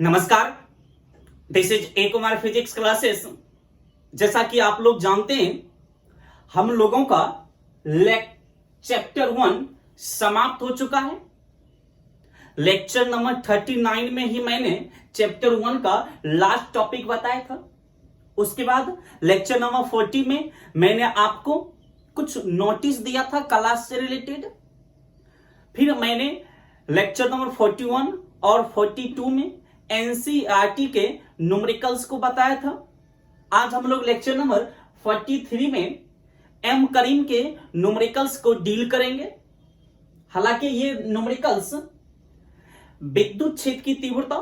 नमस्कार, this is a Kumar physics classes. जैसा कि आप लोग जानते हैं, हम लोगों का चैप्टर 1 समाप्त हो चुका है। लेक्चर नंबर 39 में ही मैंने चैप्टर 1 का लास्ट टॉपिक बताया था। उसके बाद लेक्चर नंबर 40 में मैंने आपको कुछ नोटिस दिया था क्लास से रिलेटेड। फिर मैंने लेक्चर नंबर 41 और 42 में एनसीईआरटी के न्यूमेरिकल्स को बताया था। आज हम लोग लेक्चर नंबर 43 में एम करीम के न्यूमेरिकल्स को डील करेंगे। हालांकि ये न्यूमेरिकल्स विद्युत क्षेत्र की तीव्रता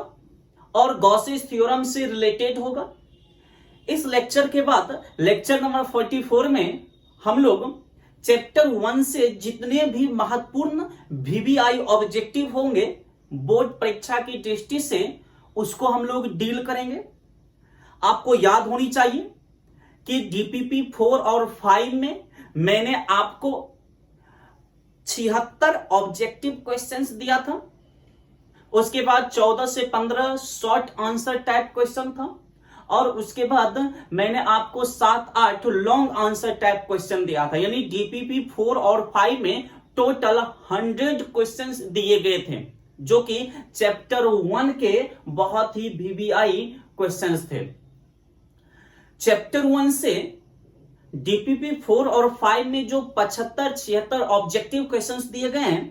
और गॉसेस थ्योरम से रिलेटेड होगा। इस लेक्चर के बाद लेक्चर नंबर 44 में हम लोग चैप्टर 1 से जितने भी महत्वपूर्ण वीवीआई ऑब्जेक्टिव होंगे बोर्ड परीक्षा की दृष्टि से, उसको हम लोग डील करेंगे। आपको याद होनी चाहिए कि डीपीपी 4 और 5 में मैंने आपको 76 ऑब्जेक्टिव क्वेश्चंस दिया था। उसके बाद 14 से 15 शॉर्ट आंसर टाइप क्वेश्चन था और उसके बाद मैंने आपको 7-8 लॉन्ग आंसर टाइप क्वेश्चन दिया था। यानी डीपीपी 4 और 5 में टोटल 100 क्वेश्चंस दिए गए थे, जो कि चैप्टर 1 के बहुत ही वीवीआई क्वेश्चंस थे। चैप्टर 1 से डीपीपी 4 और 5 में जो 75-76 ऑब्जेक्टिव क्वेश्चंस दिए गए हैं,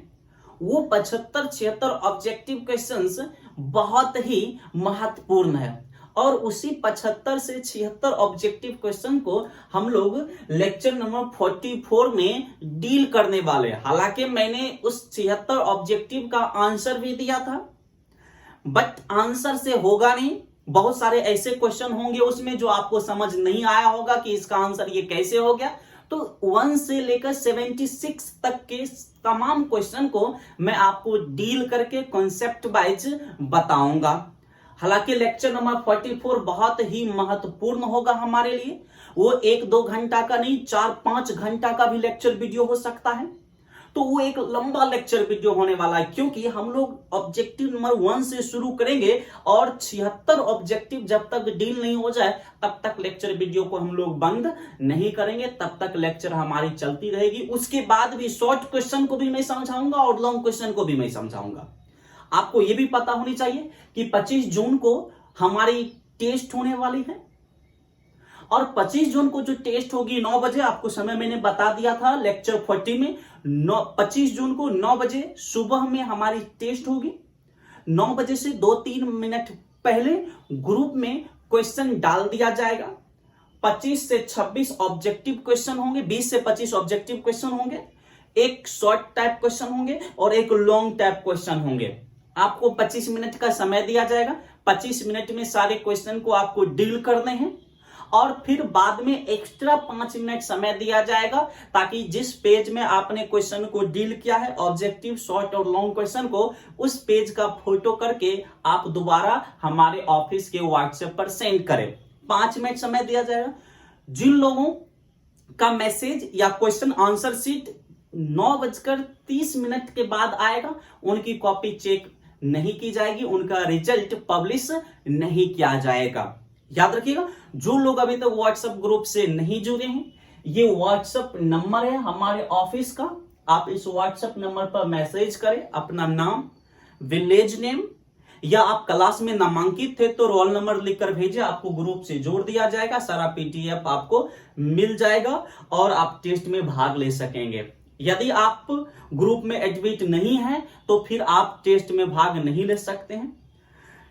वो 75-76 ऑब्जेक्टिव क्वेश्चंस बहुत ही महत्वपूर्ण है और उसी 75 से 76 ऑब्जेक्टिव क्वेश्चन को हम लोग लेक्चर नंबर 44 में डील करने वाले हैं। हालांकि मैंने उस 76 ऑब्जेक्टिव का आंसर भी दिया था, बट आंसर से होगा नहीं। बहुत सारे ऐसे क्वेश्चन होंगे उसमें जो आपको समझ नहीं आया होगा कि इसका आंसर ये कैसे हो गया। तो 1 से लेकर 76 तक के तमाम क्वेश्चन को मैं आपको डील करके कॉन्सेप्ट वाइज बताऊंगा। हालांकि लेक्चर नंबर 44 बहुत ही महत्वपूर्ण होगा हमारे लिए। वो 1-2 घंटा का नहीं, 4-5 घंटा का भी लेक्चर वीडियो हो सकता है। तो वो एक लंबा लेक्चर वीडियो होने वाला है, क्योंकि हम लोग ऑब्जेक्टिव नंबर 1 से शुरू करेंगे और 76 ऑब्जेक्टिव जब तक डील नहीं हो जाए तब तक लेक्चर वीडियो को हम लोग बंद नहीं करेंगे। तब तक लेक्चर हमारी चलती रहेगी। उसके बाद भी शॉर्ट क्वेश्चन को भी मैं समझाऊंगा और लॉन्ग क्वेश्चन को भी मैं समझाऊंगा। आपको यह भी पता होनी चाहिए कि 25 जून को हमारी टेस्ट होने वाली है और 25 जून को जो टेस्ट होगी 9 बजे, आपको समय मैंने बता दिया था लेक्चर 40 में। 25 जून को 9 बजे सुबह में हमारी टेस्ट होगी। 9 बजे से 2-3 मिनट पहले ग्रुप में क्वेश्चन डाल दिया जाएगा। 25 से 26 ऑब्जेक्टिव क्वेश्चन होंगे, 20 से 25 ऑब्जेक्टिव क्वेश्चन होंगे, एक शॉर्ट टाइप क्वेश्चन होंगे और एक लॉन्ग टाइप क्वेश्चन होंगे। आपको 25 मिनट का समय दिया जाएगा। 25 मिनट में सारे क्वेश्चन को आपको डील करने हैं और फिर बाद में एक्स्ट्रा 5 मिनट समय दिया जाएगा, ताकि जिस पेज में आपने क्वेश्चन को डील किया है, ऑब्जेक्टिव, शॉर्ट और लॉन्ग क्वेश्चन को, उस पेज का फोटो करके आप दोबारा हमारे ऑफिस के व्हाट्सएप पर सेंड करें। 5 मिनट समय दिया जाएगा। जिन लोगों का मैसेज या क्वेश्चन आंसर शीट 9:30 के बाद आएगा, उनकी कॉपी चेक नहीं की जाएगी, उनका रिजल्ट पब्लिश नहीं किया जाएगा। याद रखिएगा, जो लोग अभी तक व्हाट्सएप ग्रुप से नहीं जुड़े हैं, ये व्हाट्सएप नंबर है हमारे ऑफिस का। आप इस व्हाट्सएप नंबर पर मैसेज करें अपना नाम, विलेज नेम, या आप क्लास में नामांकित थे तो रोल नंबर लिखकर भेजें, आपको ग्रुप से जोड़ दिया जाएगा। सारा पीडीएफ आपको मिल जाएगा और आप टेस्ट में भाग ले सकेंगे। यदि आप ग्रुप में एडमिट नहीं है तो फिर आप टेस्ट में भाग नहीं ले सकते हैं।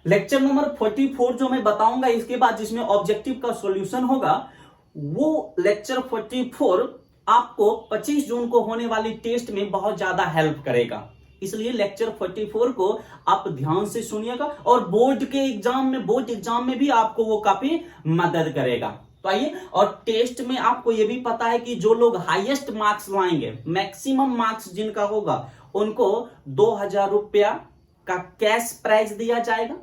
लेक्चर नंबर 44 जो मैं बताऊंगा इसके बाद, जिसमें ऑब्जेक्टिव का सॉल्यूशन होगा, वो लेक्चर 44 आपको 25 जून को होने वाली टेस्ट में बहुत ज्यादा हेल्प करेगा। इसलिए लेक्चर 44 को आप ध्यान से सुनिएगा और बोर्ड एग्जाम में भी आपको वो काफी मदद करेगा। तो आइए, और टेस्ट में आपको ये भी पता है कि जो लोग हाईएस्ट मार्क्स लाएंगे, मैक्सिमम मार्क्स जिनका होगा, उनको 2000 रुपया का कैश प्राइज दिया जाएगा।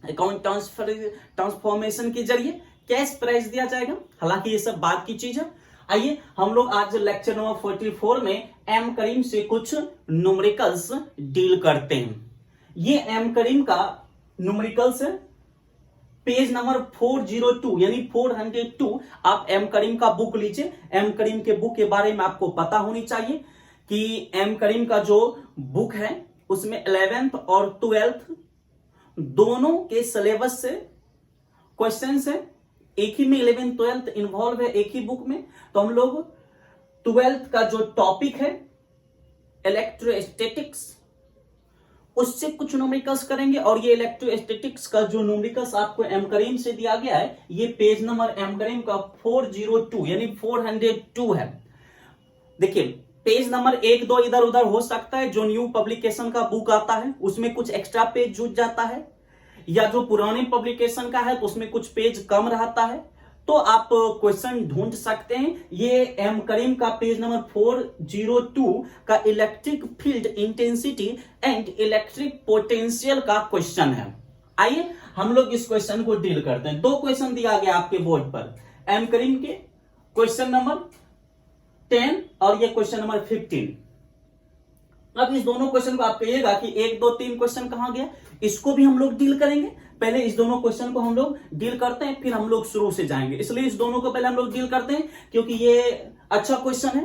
अकाउंट ट्रांसफॉर्मेशन के जरिए कैश प्राइज दिया जाएगा। हालांकि ये सब बात की चीज है। आइए हम लोग आज लेक्चर नंबर 44 में एम करीम से कुछ न्यूमेरिकल्स डील करते हैं। ये एम करीम का न्यूमेरिकल्स है, पेज नंबर 402 यानी 402। आप एम करीम का बुक लीजिए। एम करीम के बुक के बारे में आपको पता होनी चाहिए कि एम करीम का जो बुक है उसमें 11th और 12th दोनों के सिलेबस से क्वेश्चंस है। एक ही में 11th 12th इन्वॉल्व है एक ही बुक में। तो हम लोग 12th का जो टॉपिक है इलेक्ट्रोस्टैटिक्स, उससे कुछ न्यूमेरिकल्स करेंगे। और ये इलेक्ट्रोस्टैटिक्स का जो न्यूमेरिकल्स आपको एम करीम से दिया गया है, ये पेज नंबर एम करीम का 402 यानी 402 है। देखिए पेज नंबर 1-2 इधर उधर हो सकता है। जो न्यू पब्लिकेशन का बुक आता है उसमें कुछ एक्स्ट्रा पेज जुड़ जाता है, या जो पुराने पब्लिकेशन का है तो उसमें कुछ पेज कम रहता है। तो आप क्वेश्चन ढूंढ सकते हैं। ये एम करीम का पेज नंबर 402 का electric field intensity and electric potential का क्वेश्चन है। आइए हम लोग इस क्वेश्चन को डील करते हैं। 2 क्वेश्चन दिया गया आपके बोर्ड पर एम करीम के, क्वेश्चन नंबर 10 और ये क्वेश्चन नंबर 15। अब इस दोनों क्वेश्चन को आप कहिएगा कि 1 2 3 क्वेश्चन कहां गया, इसको भी हम लोग डील करेंगे। पहले इस दोनों क्वेश्चन को हम लोग डील करते हैं, फिर हम लोग शुरू से जाएंगे। इसलिए इस दोनों को पहले हम लोग डील करते हैं क्योंकि ये अच्छा क्वेश्चन है।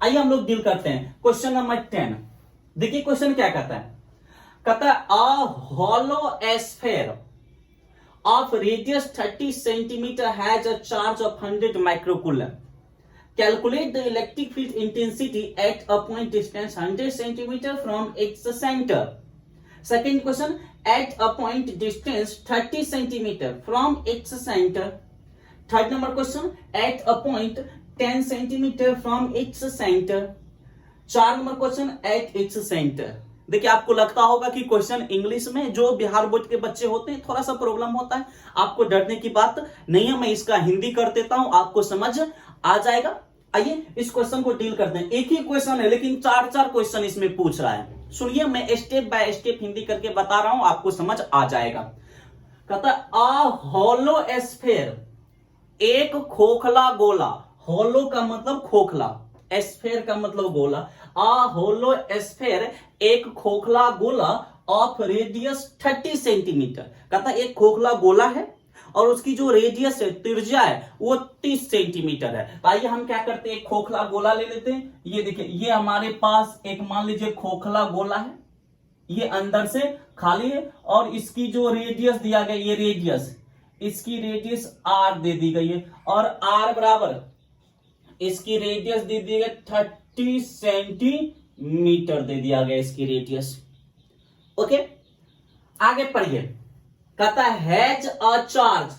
आइए हम लोग डील करते हैं क्वेश्चन नंबर 10। देखिए क्वेश्चन क्या कहता है। कहता है a hollow sphere of radius 30 centimetre has a charge of 100 microcoulomb. Calculate the electric field intensity at a point distance 100 centimeter from its center. Second question, at a point distance 30 centimeter from its center. Third number question, at a point 10 centimeter from its center. 4 number question, at its center. देखिए आपको लगता होगा कि question English में जो Bihar board के बच्चे होते हैं थोड़ा सा प्रॉब्लम होता है। आपको डरने की बात नहीं है, मैं इसका हिंदी कर देता हूं, आपको समझ आ जाएगा। आइए इस क्वेश्चन को डील करते हैं। एक ही क्वेश्चन है लेकिन 4 क्वेश्चन इसमें पूछ रहा है। सुनिए मैं स्टेप बाय स्टेप हिंदी करके बता रहा हूं, आपको समझ आ जाएगा। कहता है अ हॉलो एस्फेयर, एक खोखला गोला। हॉलो का मतलब खोखला, एस्फेयर का मतलब गोला। अ हॉलो एस्फेयर एक खोखला गोला ऑफ रेडियस 30 सेंटीमीटर। कहता है एक खोखला गोला है और उसकी जो रेडियस है, त्रिज्या है, वो 30 सेंटीमीटर है। तो आइए हम क्या करते हैं, एक खोखला गोला ले लेते हैं। ये देखिए ये हमारे पास एक मान लीजिए खोखला गोला है, ये अंदर से खाली है और इसकी जो रेडियस दिया गया, ये रेडियस, इसकी रेडियस r दे दी गई है और r बराबर इसकी रेडियस दे दी गई 30 सेंटीमीटर दे दिया गया इसकी रेडियस। ओके आगे पढ़िए। कहता है हैज अ चार्ज,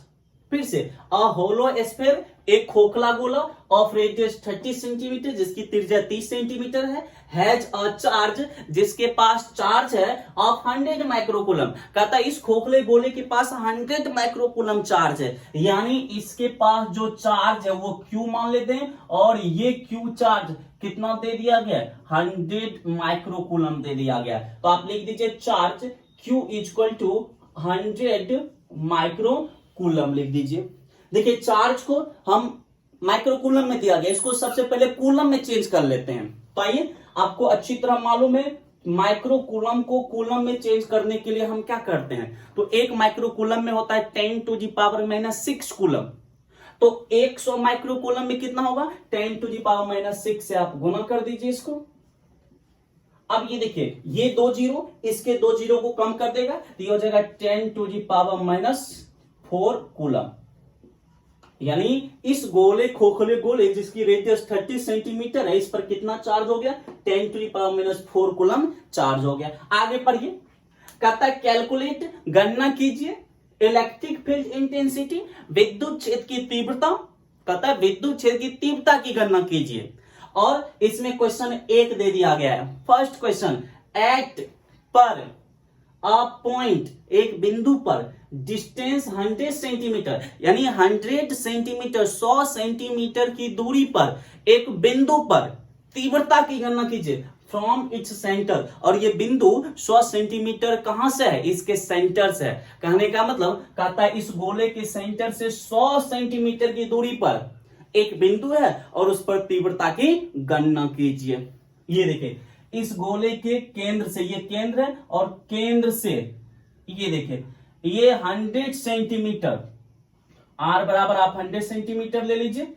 फिर से अ होलो स्फीयर एक खोखला गोला ऑफ रेडियस 30 सेंटीमीटर जिसकी त्रिज्या 30 सेंटीमीटर है। हैज अ चार्ज जिसके पास चार्ज है ऑफ 100 माइक्रोकूलम। कहता है इस खोखले गोले के पास 100 माइक्रोकूलम चार्ज है, यानी इसके पास जो चार्ज है वो Q मान लेते हैं और ये Q चार्ज कितना दे दिया गया, 100 माइक्रोकूलम दे दिया गया। तो आप लिख दीजिए charge Q equal to 100 microcoulomb लिख दीजिए। देखिए चार्ज को हम माइक्रोकूलम में दिया गया, इसको सबसे पहले कूलम में चेंज कर लेते हैं। तो आइए आपको अच्छी तरह मालूम है माइक्रोकूलम को कूलम में चेंज करने के लिए हम क्या करते हैं। तो एक माइक्रोकूलम में होता है 10⁻⁻⁶ कूलम। तो 100 माइक्रोकूलम में कितना होगा, 10⁻⁻⁶ से आप गुना कर दीजिए इसको। अब ये देखिए ये 2 जीरो इसके 2 जीरो को कम कर देगा तो ये हो जाएगा 10⁻⁻⁴ कूलम। यानी इस गोले खोखले गोले जिसकी रेडियस 30 सेंटीमीटर है, इस पर कितना चार्ज हो गया, 10⁻⁴ कूलम चार्ज हो गया। आगे पढ़िए। कहता है कैलकुलेट, गणना कीजिए, इलेक्ट्रिक फील्ड इंटेंसिटी, विद्युत क्षेत्र की तीव्रता। कहता है विद्युत क्षेत्र की तीव्रता की गणना कीजिए। और इसमें क्वेश्चन 1 दे दिया गया है। फर्स्ट क्वेश्चन, एट पर अ पॉइंट, एक बिंदु पर, डिस्टेंस 100 सेंटीमीटर यानी 100 सेंटीमीटर 100 सेंटीमीटर की दूरी पर एक बिंदु पर तीव्रता की गणना कीजिए फ्रॉम इट्स सेंटर। और ये बिंदु 100 सेंटीमीटर कहां से है, इसके सेंटर से है। कहने का मतलब कहता है इस गोले के सेंटर से 100 सेंटीमीटर की दूरी पर एक बिंदु है और उस पर तीव्रता की गणना कीजिए। ये देखिए इस गोले के केंद्र से, ये केंद्र है और केंद्र से ये देखिए ये 100 सेंटीमीटर, आर बराबर आप 100 सेंटीमीटर ले लीजिए।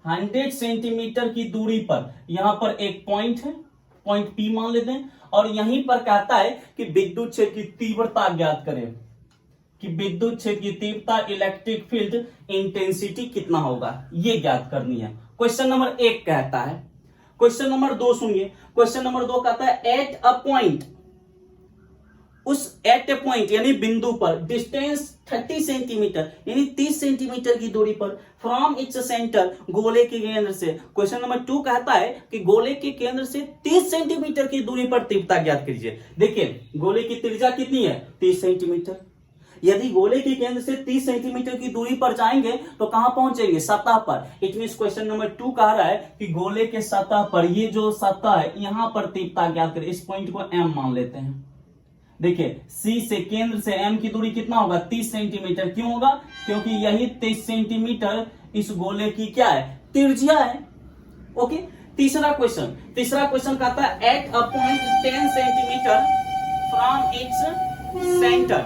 100 सेंटीमीटर की दूरी पर यहां पर एक पॉइंट है, पॉइंट पी मान लेते हैं, और यहीं पर कहता है कि विद्युत क्षेत्र की तीव्रता ज्ञात करें, कि विद्युत क्षेत्र की तीव्रता इलेक्ट्रिक फील्ड इंटेंसिटी कितना होगा, ये ज्ञात करनी है। क्वेश्चन नंबर 1 कहता है। क्वेश्चन नंबर 2 सुनिए। क्वेश्चन नंबर 2 कहता है एट अ पॉइंट, उस एट ए पॉइंट यानी बिंदु पर डिस्टेंस 30 सेंटीमीटर यानी 30 सेंटीमीटर की दूरी पर फ्रॉम इट्स सेंटर, गोले के केंद्र से। क्वेश्चन नंबर 2 कहता है कि गोले के केंद्र से 30 सेंटीमीटर की दूरी पर तीव्रता ज्ञात कीजिए। देखिए गोले की त्रिज्या कितनी है, 30 सेंटीमीटर। यदि गोले के केंद्र से 30 सेंटीमीटर की दूरी पर जाएंगे तो कहां पहुंचेंगे, सतह पर। इट मींस क्वेश्चन नंबर 2 कह रहा है कि गोले के सतह पर, ये जो सतह है यहां पर तीव्रता ज्ञात करें। इस पॉइंट को एम मान लेते हैं। देखिए सी से, केंद्र से एम की दूरी कितना होगा, 30 सेंटीमीटर। क्यों होगा, क्योंकि यही 30 सेंटीमीटर इस गोले की क्या है, त्रिज्या है। ओके, तीसरा क्वेश्चन कहता है at a point 10 centimetre from its centre.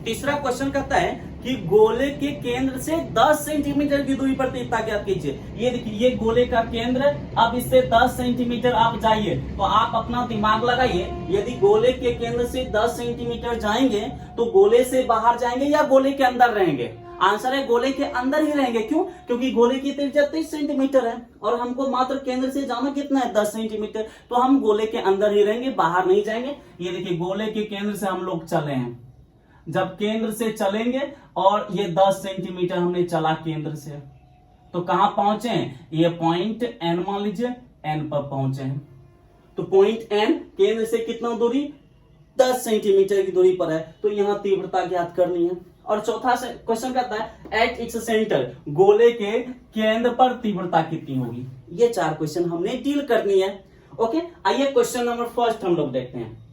तीसरा क्वेश्चन कहता है कि गोले के केंद्र से 10 सेंटीमीटर की दूरी पर तीव्रता ज्ञात कीजिए। ये देखिए ये गोले का केंद्र है, अब इससे 10 सेंटीमीटर आप जाइए तो आप अपना दिमाग लगाइए। यदि गोले के केंद्र से 10 सेंटीमीटर जाएंगे तो गोले से बाहर जाएंगे या गोले के अंदर रहेंगे। आंसर है गोले के अंदर ही रहेंगे। क्यों, क्योंकि गोले की त्रिज्या 30 सेंटीमीटर है और हमको मात्र केंद्र से जाना कितना है, 10 सेंटीमीटर। तो हम गोले के अंदर ही रहेंगे, बाहर नहीं जाएंगे। ये देखिए गोले के केंद्र से हम लोग चले हैं, जब केंद्र से चलेंगे और ये 10 सेंटीमीटर हमने चला केंद्र से, तो कहां पहुंचे हैं, ये पॉइंट एन मान लीजिए, एन पर पहुंचे हैं। तो पॉइंट एन केंद्र से कितना दूरी, 10 सेंटीमीटर की दूरी पर है, तो यहां तीव्रता ज्ञात करनी है। और चौथा क्वेश्चन कहता है एट इट्स सेंटर, गोले के केंद्र पर तीव्रता कितनी होगी। ये 4 क्वेश्चन हमने डील करनी है। ओके, आइए क्वेश्चन नंबर 1 हम लोग देखते हैं।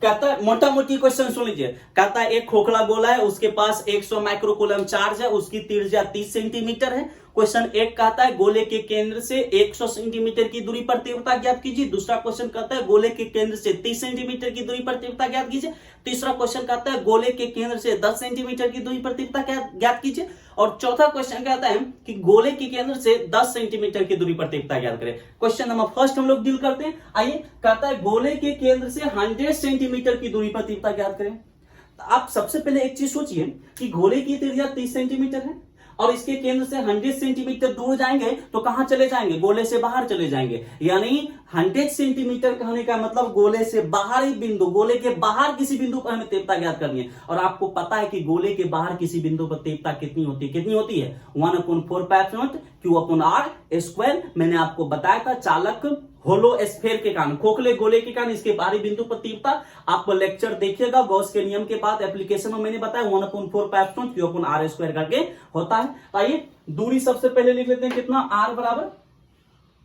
कहता है, मोटा मोटी क्वेश्चन सुन लीजिए। कहता है एक खोखला गोला है, उसके पास 100 माइक्रोकूलम चार्ज है, उसकी त्रिज्या 30 सेंटीमीटर है। क्वेश्चन 1 कहता है गोले के केंद्र से 100 सेंटीमीटर की दूरी पर तीव्रता ज्ञात कीजिए। दूसरा क्वेश्चन कहता है गोले के केंद्र से 30 सेंटीमीटर की दूरी पर तीव्रता ज्ञात कीजिए। तीसरा क्वेश्चन कहता है गोले के केंद्र से 10 सेंटीमीटर की दूरी पर तीव्रता ज्ञात कीजिए। और चौथा क्वेश्चन कहता है कि गोले के केंद्र से 10 सेंटीमीटर की दूरी पर तीव्रता ज्ञात करें। क्वेश्चन नंबर 1 हम लोग डील करते हैं। आइए, कहता है गोले के केंद्र से 100 सेंटीमीटर की दूरी पर तीव्रता ज्ञात करें। तो आप सबसे पहले एक चीज सोचिए कि गोले की त्रिज्या 30 सेंटीमीटर है और इसके केंद्र से 100 सेंटीमीटर दूर जाएंगे तो कहां चले जाएंगे, गोले से बाहर चले जाएंगे। यानी 100 सेंटीमीटर कहने का मतलब गोले से बाहर ही बिंदु, गोले के बाहर किसी बिंदु पर हमें तीव्रता ज्ञात करनी है। और आपको पता है कि गोले के बाहर किसी बिंदु पर तीव्रता कितनी होती है 1/4π0 Q/r²। मैंने आपको बताया था चालक होलो स्फीयर के कारण, खोखले गोले के कारण इसके बाहरी बिंदु पर तीव्रता। आप लेक्चर देखिएगा गॉस के नियम के बाद एप्लीकेशन में मैंने बताया 1/4π0 Q/r² करके होता है। आइए दूरी सबसे पहले लिख लेते हैं, कितना, r बराबर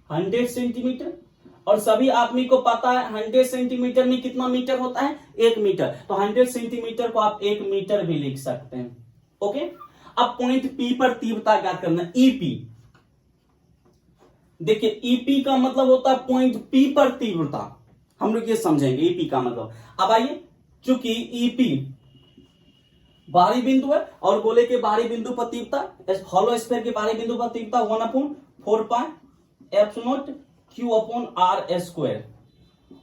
100 सेंटीमीटर। और सभी आदमी को पता है 100 सेंटीमीटर में कितना मीटर होता है, 1 मीटर। तो 100 सेंटीमीटर को आप 1 मीटर भी लिख सकते हैं। ओके, अब पॉइंट पी पर तीव्रता ज्ञात करना, ईपी। देखिए ईपी का मतलब होता है पॉइंट पी पर तीव्रता, हम लोग ये समझेंगे ईपी का मतलब। अब आइए, चूंकि ईपी बाहरी बिंदु है और गोले के बाहरी बिंदु पर तीव्रता, हॉलो स्फीयर के बाहरी बिंदु पर तीव्रता 1/4π0 Q/r²।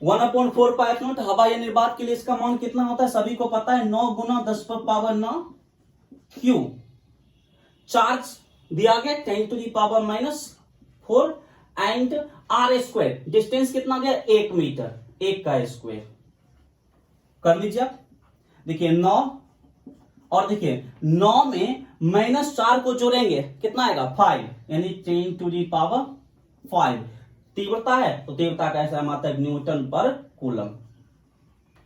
1/4π0 हवा या निर्वात के लिए इसका मान कितना होता है, सभी को पता है, 9 × 10⁻9 Q। चार्ज दिया गया 10⁻⁻4 एंड r², डिस्टेंस कितना गया, 1 मीटर, 1 का स्क्वायर कर लीजिए आप। देखिए 9 और देखिए 9 में -4 को जोड़ेंगे कितना आएगा, 5, यानी 10⁵ तीव्रता है तो तीव्रता का ऐसा मात्रा न्यूटन पर कूलम।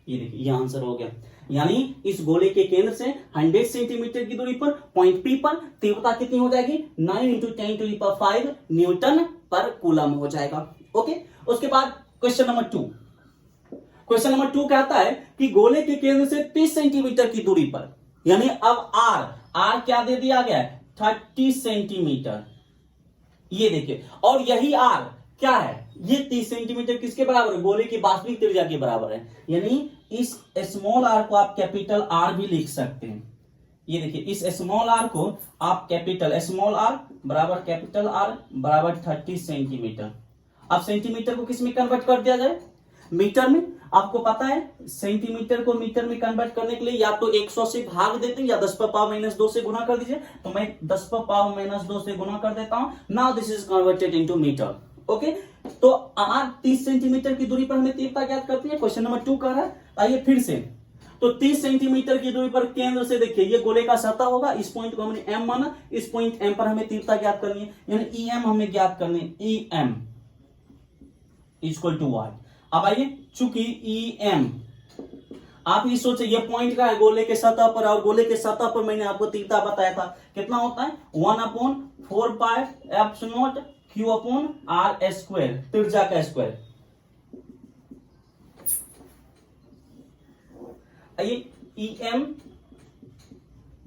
ये देखिए ये आंसर हो गया। यानी इस गोले के केंद्र से 100 सेंटीमीटर की दूरी पर पॉइंट पी पर तीव्रता कितनी हो जाएगी, 9 × 10⁵ न्यूटन पर कूलम हो जाएगा। ओके, उसके बाद क्वेश्चन नंबर 2। क्वेश्चन नंबर 2 कहता है कि गोले के केंद्र से 30 सेंटीमीटर की दूरी पर, यानी अब r क्या दे दिया गया है, 30 सेंटीमीटर। ये देखिए, और यही r क्या है, ये 30 सेंटीमीटर किसके बराबर है, गोले की वास्तविक त्रिज्या के बराबर है। यानी इस स्मॉल आर को आप कैपिटल आर भी लिख सकते हैं। ये देखिए, इस स्मॉल आर को आप कैपिटल स्मॉल आर बराबर कैपिटल आर बराबर 30 सेंटीमीटर। अब सेंटीमीटर को किस में कन्वर्ट कर दिया जाए, मीटर में। आपको पता है सेंटीमीटर को मीटर में कन्वर्ट करने के लिए या तो 100 से भाग देते हैं या 10⁻⁻2 से गुना कर दीजिए। तो मैं 10⁻⁻2 से गुना कर देता हूं। Now this is converted into metre. Okay, तो आर 30 सेंटीमीटर की दूरी पर हमें तीव्रता ज्ञात करती है। क्वेश्चन नंबर 2 कह रहा है, आइए फिर से। तो 30 सेंटीमीटर की दूरी पर केंद्र से देखिए ये गोले का सतह होगा, इस पॉइंट को हमने एम माना, इस पॉइंट एम पर हमें तीव्रता ज्ञात करनी है, यानी ई एम हमें ज्ञात करनी है। E M equal to what. अब आइए, चूंकि ई एम आप ये सोचे ये पॉइंट का है गोले के सतह पर, और गोले के सतह पर मैंने आपको तीव्रता बताया था कितना होता है 1/4π Q/r², त्रिज्या का स्क्वायर। आइए, ई एम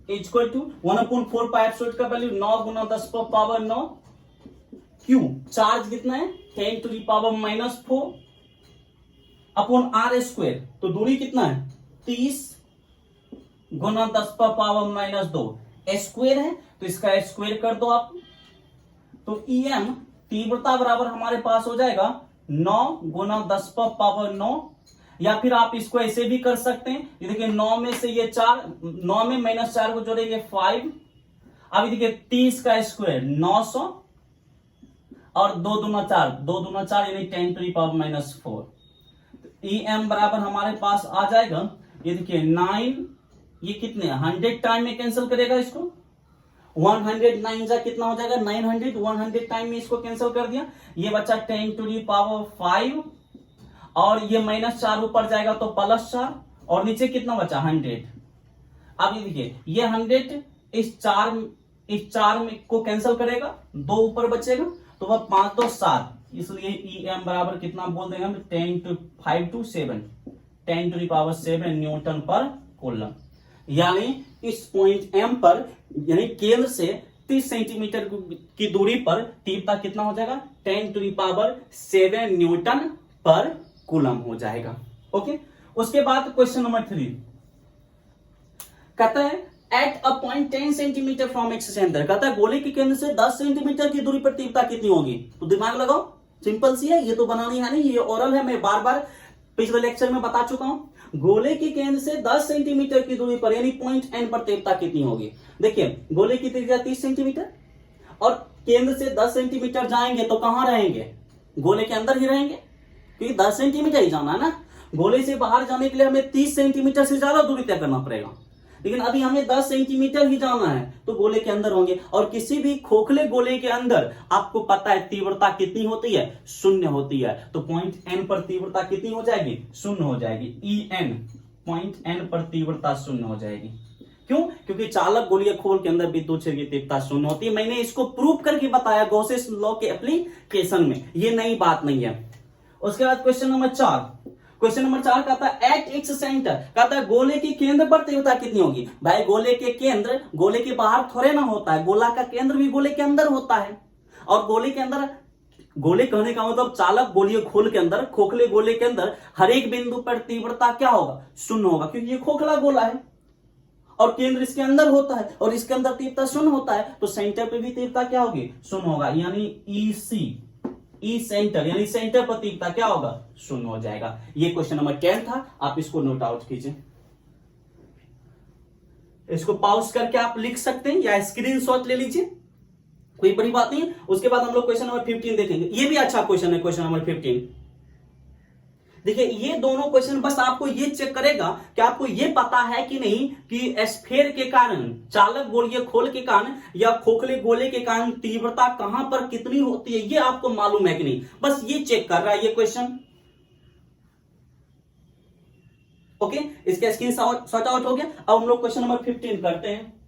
इक्वल टू 1/4π का वैल्यू 9 × 10⁻⁹ क्यू, चार्ज कितना है 10⁻⁻⁴ अपॉन r²। तो दूरी कितना है 30 × 10⁻⁻2 स्क्वायर है, तो इसका स्क्वायर कर दो आप। तो ई एम तीव्रता बराबर हमारे पास हो जाएगा 9 × 10⁻⁹, या फिर आप इसको ऐसे भी कर सकते हैं। ये देखिए 9 में से ये 4, 9 में -4 को जोड़ेंगे 5। अब देखिए 30 का स्क्वायर 900 और 2 दूना 4, 2 दूना 4 यानी 10⁻⁻⁴। ई एम बराबर हमारे पास आ जाएगा, ये देखिए 9, ये कितने 100 टाइम में कैंसिल करेगा इसको, 109 जा कितना हो जाएगा 900, 100 टाइम में इसको कैंसिल कर दिया, ये बचा 10⁵ और ये -4 ऊपर जाएगा तो +4 और नीचे कितना बचा 100। अब ये देखिए ये 100 इस 4 में को कैंसिल करेगा, 2 ऊपर बचेगा तो वह 5 2 7, इसलिए ई एम बराबर कितना बोल देंगे हम 10⁵ न्यूटन पर कूलम। यानी इस पॉइंट एम पर, यानी केंद्र से 30 सेंटीमीटर की दूरी पर तीव्रता कितना हो जाएगा 10⁻7 न्यूटन पर कूलम हो जाएगा। ओके, उसके बाद क्वेश्चन नंबर 3 कहता है at a point 10 centimetre from x centre, कहता है गोले के केंद्र से 10 सेंटीमीटर की दूरी पर तीव्रता कितनी होगी। तो दिमाग लगाओ, सिंपल सी है, ये तो बनानी है नहीं, ये ओरल है, मैं बार बार पिछले लेक्चर में बता चुका हूं। गोले के केंद्र से 10 सेंटीमीटर की दूरी पर यानी पॉइंट एन पर तीव्रता कितनी होगी। देखिए गोले की त्रिज्या 30 सेंटीमीटर और केंद्र से 10 सेंटीमीटर जाएंगे तो कहां रहेंगे, गोले के अंदर ही रहेंगे, क्योंकि 10 सेंटीमीटर ही जाना है ना। गोले से बाहर जाने के लिए हमें 30 सेंटीमीटर से ज्यादा दूरी तय करना पड़ेगा, लेकिन अभी हमें 10 सेंटीमीटर ही जाना है तो गोले के अंदर होंगे। और किसी भी खोखले गोले के अंदर आपको पता है तीव्रता कितनी होती है, 0 होती है। तो पॉइंट एन पर तीव्रता कितनी हो जाएगी, 0 हो जाएगी। ई एन पॉइंट एन पर तीव्रता 0 हो जाएगी। क्यों, क्योंकि चालक गोलीय खोल के अंदर विद्युत क्षेत्र की तीव्रता 0 होती है। मैंने इसको प्रूव करके बताया गॉसेस लॉ के एप्लीकेशन में, ये नई बात नहीं है। उसके बाद क्वेश्चन नंबर 4 कहता है एट एक्स सेंटर, कहता है गोले के केंद्र पर तीव्रता कितनी होगी। भाई गोले के केंद्र गोले के बाहर थोड़े ना होता है, गोला का केंद्र भी गोले के अंदर होता है। और गोले के अंदर, गोले कहने का मतलब चालक गोलीय खोल के अंदर, खोखले गोले के अंदर हर एक बिंदु पर तीव्रता क्या होगा, 0 होगा, क्योंकि ये खोखला गोला है और केंद्र इसके अंदर होता है और इसके अंदर तीव्रता 0 होता है। तो सेंटर पे भी तीव्रता क्या होगी, 0 होगा। यानी ई सेंटर यानी सेंटर पर तीव्रता क्या होगा, 0 हो जाएगा। ये क्वेश्चन नंबर 10 था, आप इसको नोट आउट कीजिए। इसको पॉज करके आप लिख सकते हैं या स्क्रीनशॉट ले लीजिए, कोई बड़ी बात नहीं है। उसके बाद हम लोग क्वेश्चन नंबर 15 देखेंगे। ये भी अच्छा क्वेश्चन है, क्वेश्चन नंबर 15। देखिए ये दोनों क्वेश्चन बस आपको ये चेक करेगा कि आपको ये पता है कि नहीं कि स्फीयर के कारण, चालक गोलीय खोल के कारण या खोखले गोले के कारण तीव्रता कहां पर कितनी होती है, ये आपको मालूम है कि नहीं, बस ये चेक कर रहा है ये क्वेश्चन। ओके, इसका स्क्रीन शॉट आउट हो गया। अब हम लोग क्वेश्चन नंबर 15 करते हैं।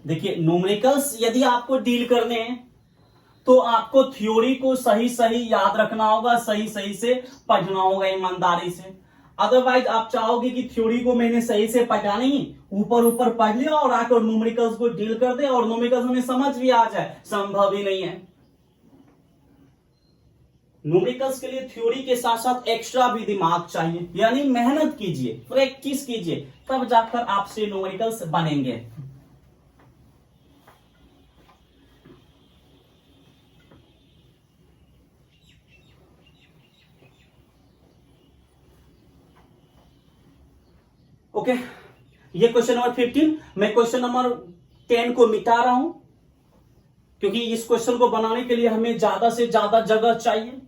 देखिए न्यूमेरिकल्स यदि आपको डील करने हैं तो आपको थ्योरी को सही सही याद रखना होगा, सही सही से पढ़ना होगा ईमानदारी से। अदरवाइज आप चाहोगे कि थ्योरी को मैंने सही से पढ़ा नहीं, ऊपर ऊपर पढ़ लिया और आकर न्यूमेरिकल्स को डील कर दे और न्यूमेरिकल्स हमें समझ भी आ जाए, संभव ही नहीं है। न्यूमेरिकल्स के लिए थ्योरी के साथ साथ एक्स्ट्रा भी दिमाग चाहिए, यानी मेहनत कीजिए, प्रैक्टिस कीजिए, तब जाकर आपसे न्यूमेरिकल्स बनेंगे। ओके, ये क्वेश्चन नंबर 15। मैं क्वेश्चन नंबर 10 को मिटा रहा हूं क्योंकि इस क्वेश्चन को बनाने के लिए हमें ज्यादा से ज्यादा जगह चाहिए।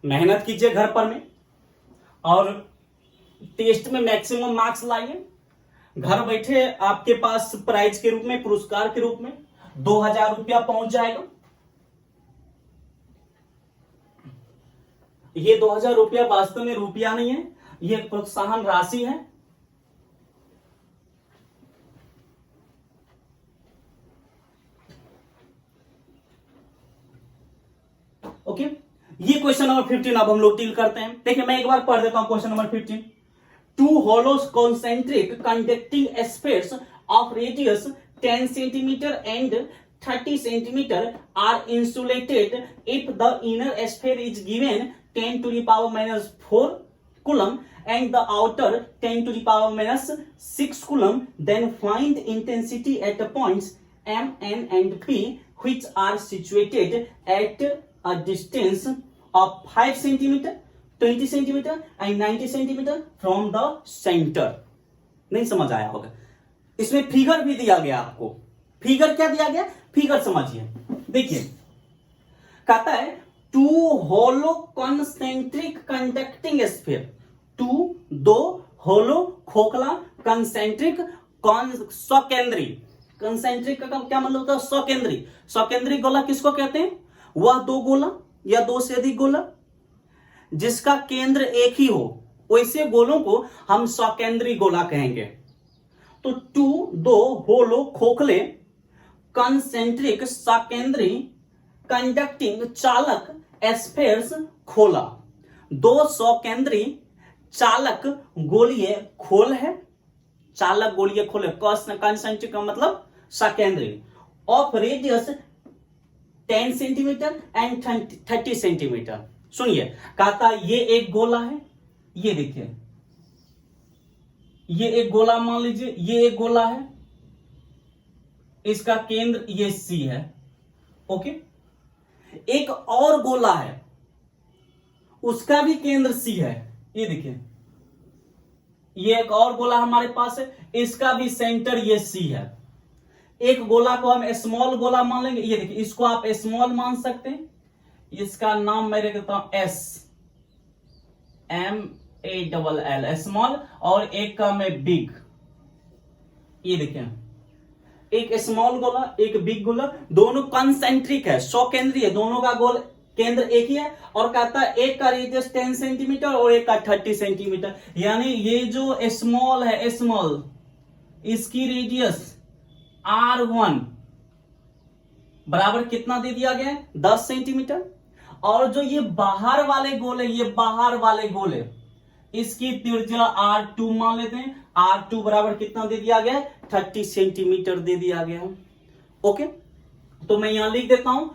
मेहनत कीजिए घर पर में और टेस्ट में मैक्सिमम मार्क्स लाइए। घर बैठे आपके पास प्राइज के रूप में, पुरस्कार के रूप में 2000 रुपया पहुंच जाएगा। ये 2000 रुपया वास्तव में रुपया नहीं है, ये प्रोत्साहन राशि है। ओके, ये क्वेश्चन नंबर 15 अब हम लोग डील करते हैं। देखिए मैं एक बार पढ़ देता हूं question number 15। Two hollow concentric conducting spheres of radius 10 centimeter and 30 centimeter are insulated if the inner sphere is given 10 to the power minus 4 coulomb and the outer 10 to the power minus 6 coulomb. Then find intensity at the points M, N and P which are situated at a distance of 5 centimeter, 20 centimetre and 90 centimetre from the centre. नहीं समझ आया होगा, इसमें figure भी दिया गया आपको। Figure क्या दिया गया, फिगर समझिए। देखिए कहता है two hollow concentric conducting sphere, two दो होलो खोखला कंसेंट्रिक सकेंद्री। कंसेंट्रिक का क्या मतलब होता है, सकेंद्री। सकेंद्री गोला किसको कहते हैं, वह दो गोला या दो से अधिक गोला जिसका केंद्र एक ही हो, वैसे गोलों को हम सकेंद्री गोला कहेंगे। तो टू दो होलो खोखले कंसेंट्रिक सकेंद्री कंडक्टिंग चालक स्फीयर्स खोला। दो सकेंद्री चालक गोलीय खोल है, चालक गोलीय खोल है। कंसेंट्रिक का मतलब सकेंद्री। Of radius 10 centimetre and 30 centimetre. सुनिए कहता ये एक गोला है, ये देखिए ये एक गोला मान लीजिए, ये एक गोला है, इसका केंद्र ये सी है। ओके, एक और गोला है, उसका भी केंद्र सी है। ये देखिए ये एक और गोला हमारे पास है, इसका भी सेंटर ये सी है। एक गोला को हम स्मॉल गोला मान लेंगे, ये देखिए इसको आप स्मॉल मान सकते हैं, इसका नाम मैं रखता हूं एस, MALL स्मॉल, और एक का मैं बिग। ये देखिए एक स्मॉल गोला एक बिग गोला, दोनों कंसेंट्रिक है, सकेंद्री है, दोनों का गोल केंद्र एक ही है। और कहता है एक का रेडियस 10 सेंटीमीटर और एक का 30 सेंटीमीटर। यानी ये जो स्मॉल है, स्मॉल, इसकी रेडियस R1 बराबर कितना दे दिया गया है, 10 सेंटीमीटर। और जो ये बाहर वाले गोले, ये बाहर वाले गोले, इसकी त्रिज्या R2 मान लेते हैं। R2 बराबर कितना दे दिया गया है, 30 सेंटीमीटर दे दिया गया। ओके, तो मैं यहां लिख देता हूं,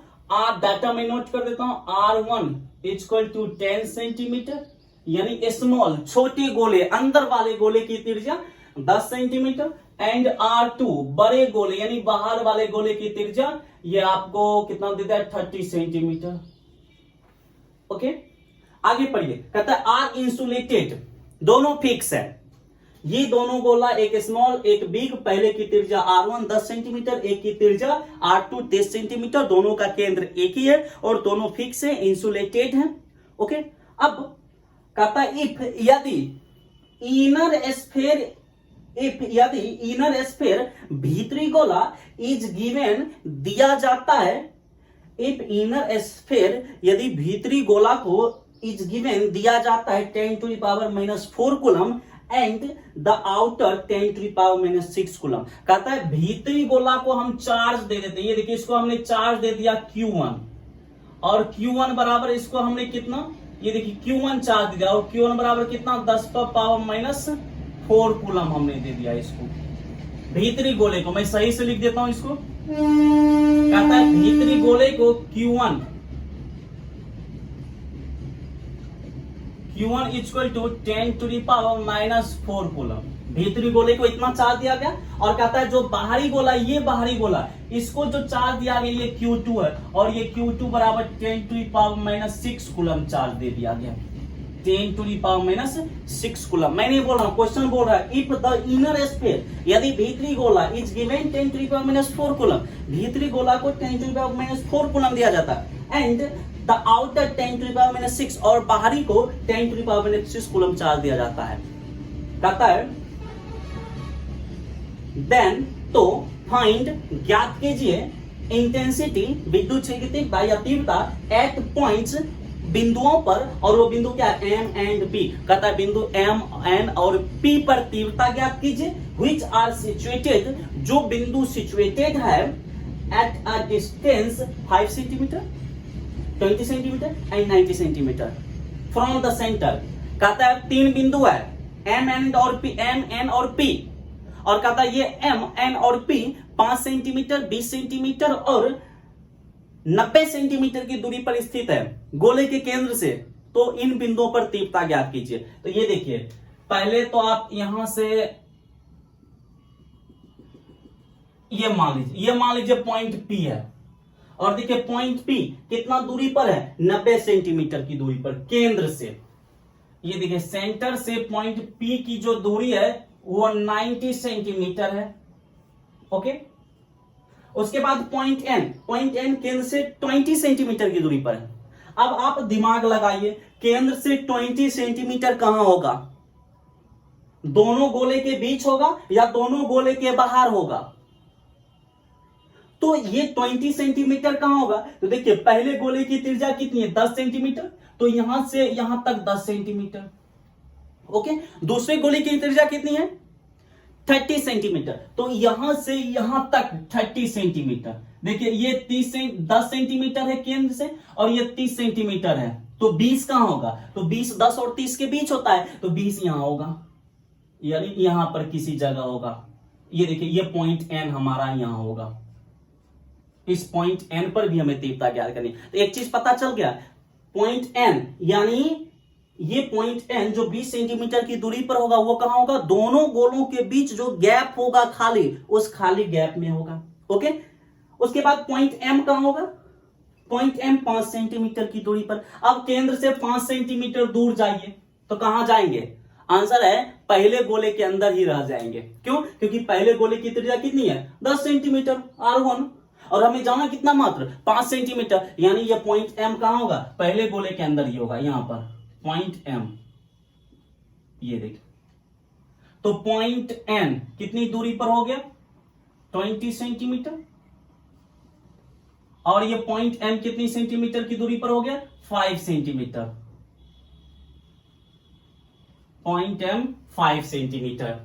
डाटा में नोट कर देता हूं, R1 इक्वल टू 10 सेंटीमीटर, यानी स्मॉल छोटे गोले, अंदर वाले गोले की त्रिज्या 10 सेंटीमीटर, एंड R2 बड़े गोले यानी बाहर वाले गोले की त्रिज्या ये आपको कितना देता है, 30 सेंटीमीटर। ओके, आगे पढ़िए। कहता है आर इंसुलेटेड, दोनों फिक्स है। ये दोनों गोला, एक स्मॉल एक बिग, पहले की त्रिज्या R1 10 सेंटीमीटर, एक की त्रिज्या R2 10 सेंटीमीटर, दोनों का केंद्र एक ही है और दोनों फिक्स है, इंसुलेटेड है। ओके, अब कहता है इफ यदि इनर स्फीयर भीतरी गोला इज गिवन दिया जाता है, इफ इनर स्फीयर यदि भीतरी गोला को इज गिवन, दिया जाता है 10⁻⁻4 coulomb and the outer 10⁻⁻6 coulomb. कहता है भीतरी गोला को हम चार्ज दे देते हैं, ये देखिए इसको हमने चार्ज दे दिया Q1 और Q1 बराबर इसको हमने कितना, ये देखिए Q1 चार्ज दे दिया और Q1 बराबर कितना 10⁻⁻4 कूलम हमने दे दिया इसको भीतरी गोले को। मैं सही से लिख देता हूं इसको, कहता है भीतरी गोले को Q1 इक्वल टू 10⁻⁻4 कूलम, भीतरी गोले को इतना चार्ज दिया गया। और कहता है जो बाहरी गोला, ये बाहरी गोला, इसको जो चार्ज दिया गया ये Q2 है और ये Q2 बराबर 10⁻⁻6 कूलम चार्ज दे दिया गया, 10⁻⁻6 कूलम। मैं नहीं बोल रहा हूं, क्वेश्चन बोल रहा है इफ द इनर स्फीयर, यदि भीतरी गोला इज गिवन 10⁻⁻4 कूलम, भीतरी गोला को 10⁻⁻4 कूलम दिया जाता है एंड द आउटर 10⁻⁻6 और बाहरी को 10⁻⁻6 कूलम चार्ज दिया जाता है। कहता है देन, तो फाइंड, ज्ञात कीजिए इंटेंसिटी, विद्युत क्षेत्र या तीव्रता एट पॉइंट्स, बिंदुओं पर, और वो बिंदु क्या है M एंड P। कहता है बिंदु M, N और P पर तीव्रता ज्ञात कीजिए, which आर सिचुएटेड, जो बिंदु सिचुएटेड है at a distance 5 centimetre, 20 centimetre and 90 centimetre from the centre. कहता है 3 बिंदु है M, N और P, M, N और P, और कहता है ये M, N और P 5 सेंटीमीटर, 20 सेंटीमीटर और 90 सेंटीमीटर की दूरी पर स्थित है गोले के केंद्र से। तो इन बिंदुओं पर तीव्रता ज्ञात कीजिए। तो ये देखिए, पहले तो आप यहां से ये मान लीजिए पॉइंट P है, और देखिए पॉइंट P कितना दूरी पर है, 90 सेंटीमीटर की दूरी पर केंद्र से। ये देखिए सेंटर से पॉइंट P की जो दूरी है वो 90 सेंटीमीटर है। ओके, उसके बाद पॉइंट N केंद्र से 20 सेंटीमीटर की दूरी पर है। अब आप दिमाग लगाइए, केंद्र से 20 सेंटीमीटर कहां होगा, दोनों गोले के बीच होगा या दोनों गोले के बाहर होगा। तो ये 20 सेंटीमीटर कहां होगा, तो देखिए पहले गोले की त्रिज्या कितनी है 10 सेंटीमीटर, तो यहां से यहां तक 10 सेंटीमीटर। ओके, दूसरे गोले की त्रिज्या कितनी है 30 सेंटीमीटर, तो यहां से यहां तक 30 सेंटीमीटर। देखिए ये 10 सेंटीमीटर है केंद्र से और ये 30 सेंटीमीटर है, तो 20 कहां होगा, तो 20 10 और 30 के बीच होता है, तो 20 यहां होगा, यानी यहां पर किसी जगह होगा। ये देखिए ये पॉइंट N हमारा यहां होगा, इस पॉइंट N पर भी हमें तीव्रता ज्ञात करनी। तो एक चीज पता चल गया, पॉइंट N यानी ये पॉइंट N जो 20 सेंटीमीटर की दूरी पर होगा वो कहां होगा, दोनों गोलों के बीच जो गैप होगा खाली, उस खाली गैप में होगा। ओके, उसके बाद पॉइंट M कहां होगा, पॉइंट M 5 सेंटीमीटर की दूरी पर। अब केंद्र से 5 सेंटीमीटर दूर जाइए तो कहां जाएंगे, आंसर है पहले गोले के अंदर ही रह जाएंगे। क्यों, क्योंकि पहले गोले की त्रिज्या कितनी है 10 सेंटीमीटर R1, और हमें जाना कितना मात्र 5 सेंटीमीटर, यानी ये पॉइंट M कहां होगा, पहले गोले के अंदर ही होगा, यहां पर पॉइंट M। ये देखिए, तो पॉइंट N कितनी दूरी पर हो गया 20 सेंटीमीटर, और ये पॉइंट M कितनी सेंटीमीटर की दूरी पर हो गया 5 सेंटीमीटर, पॉइंट M 5 सेंटीमीटर।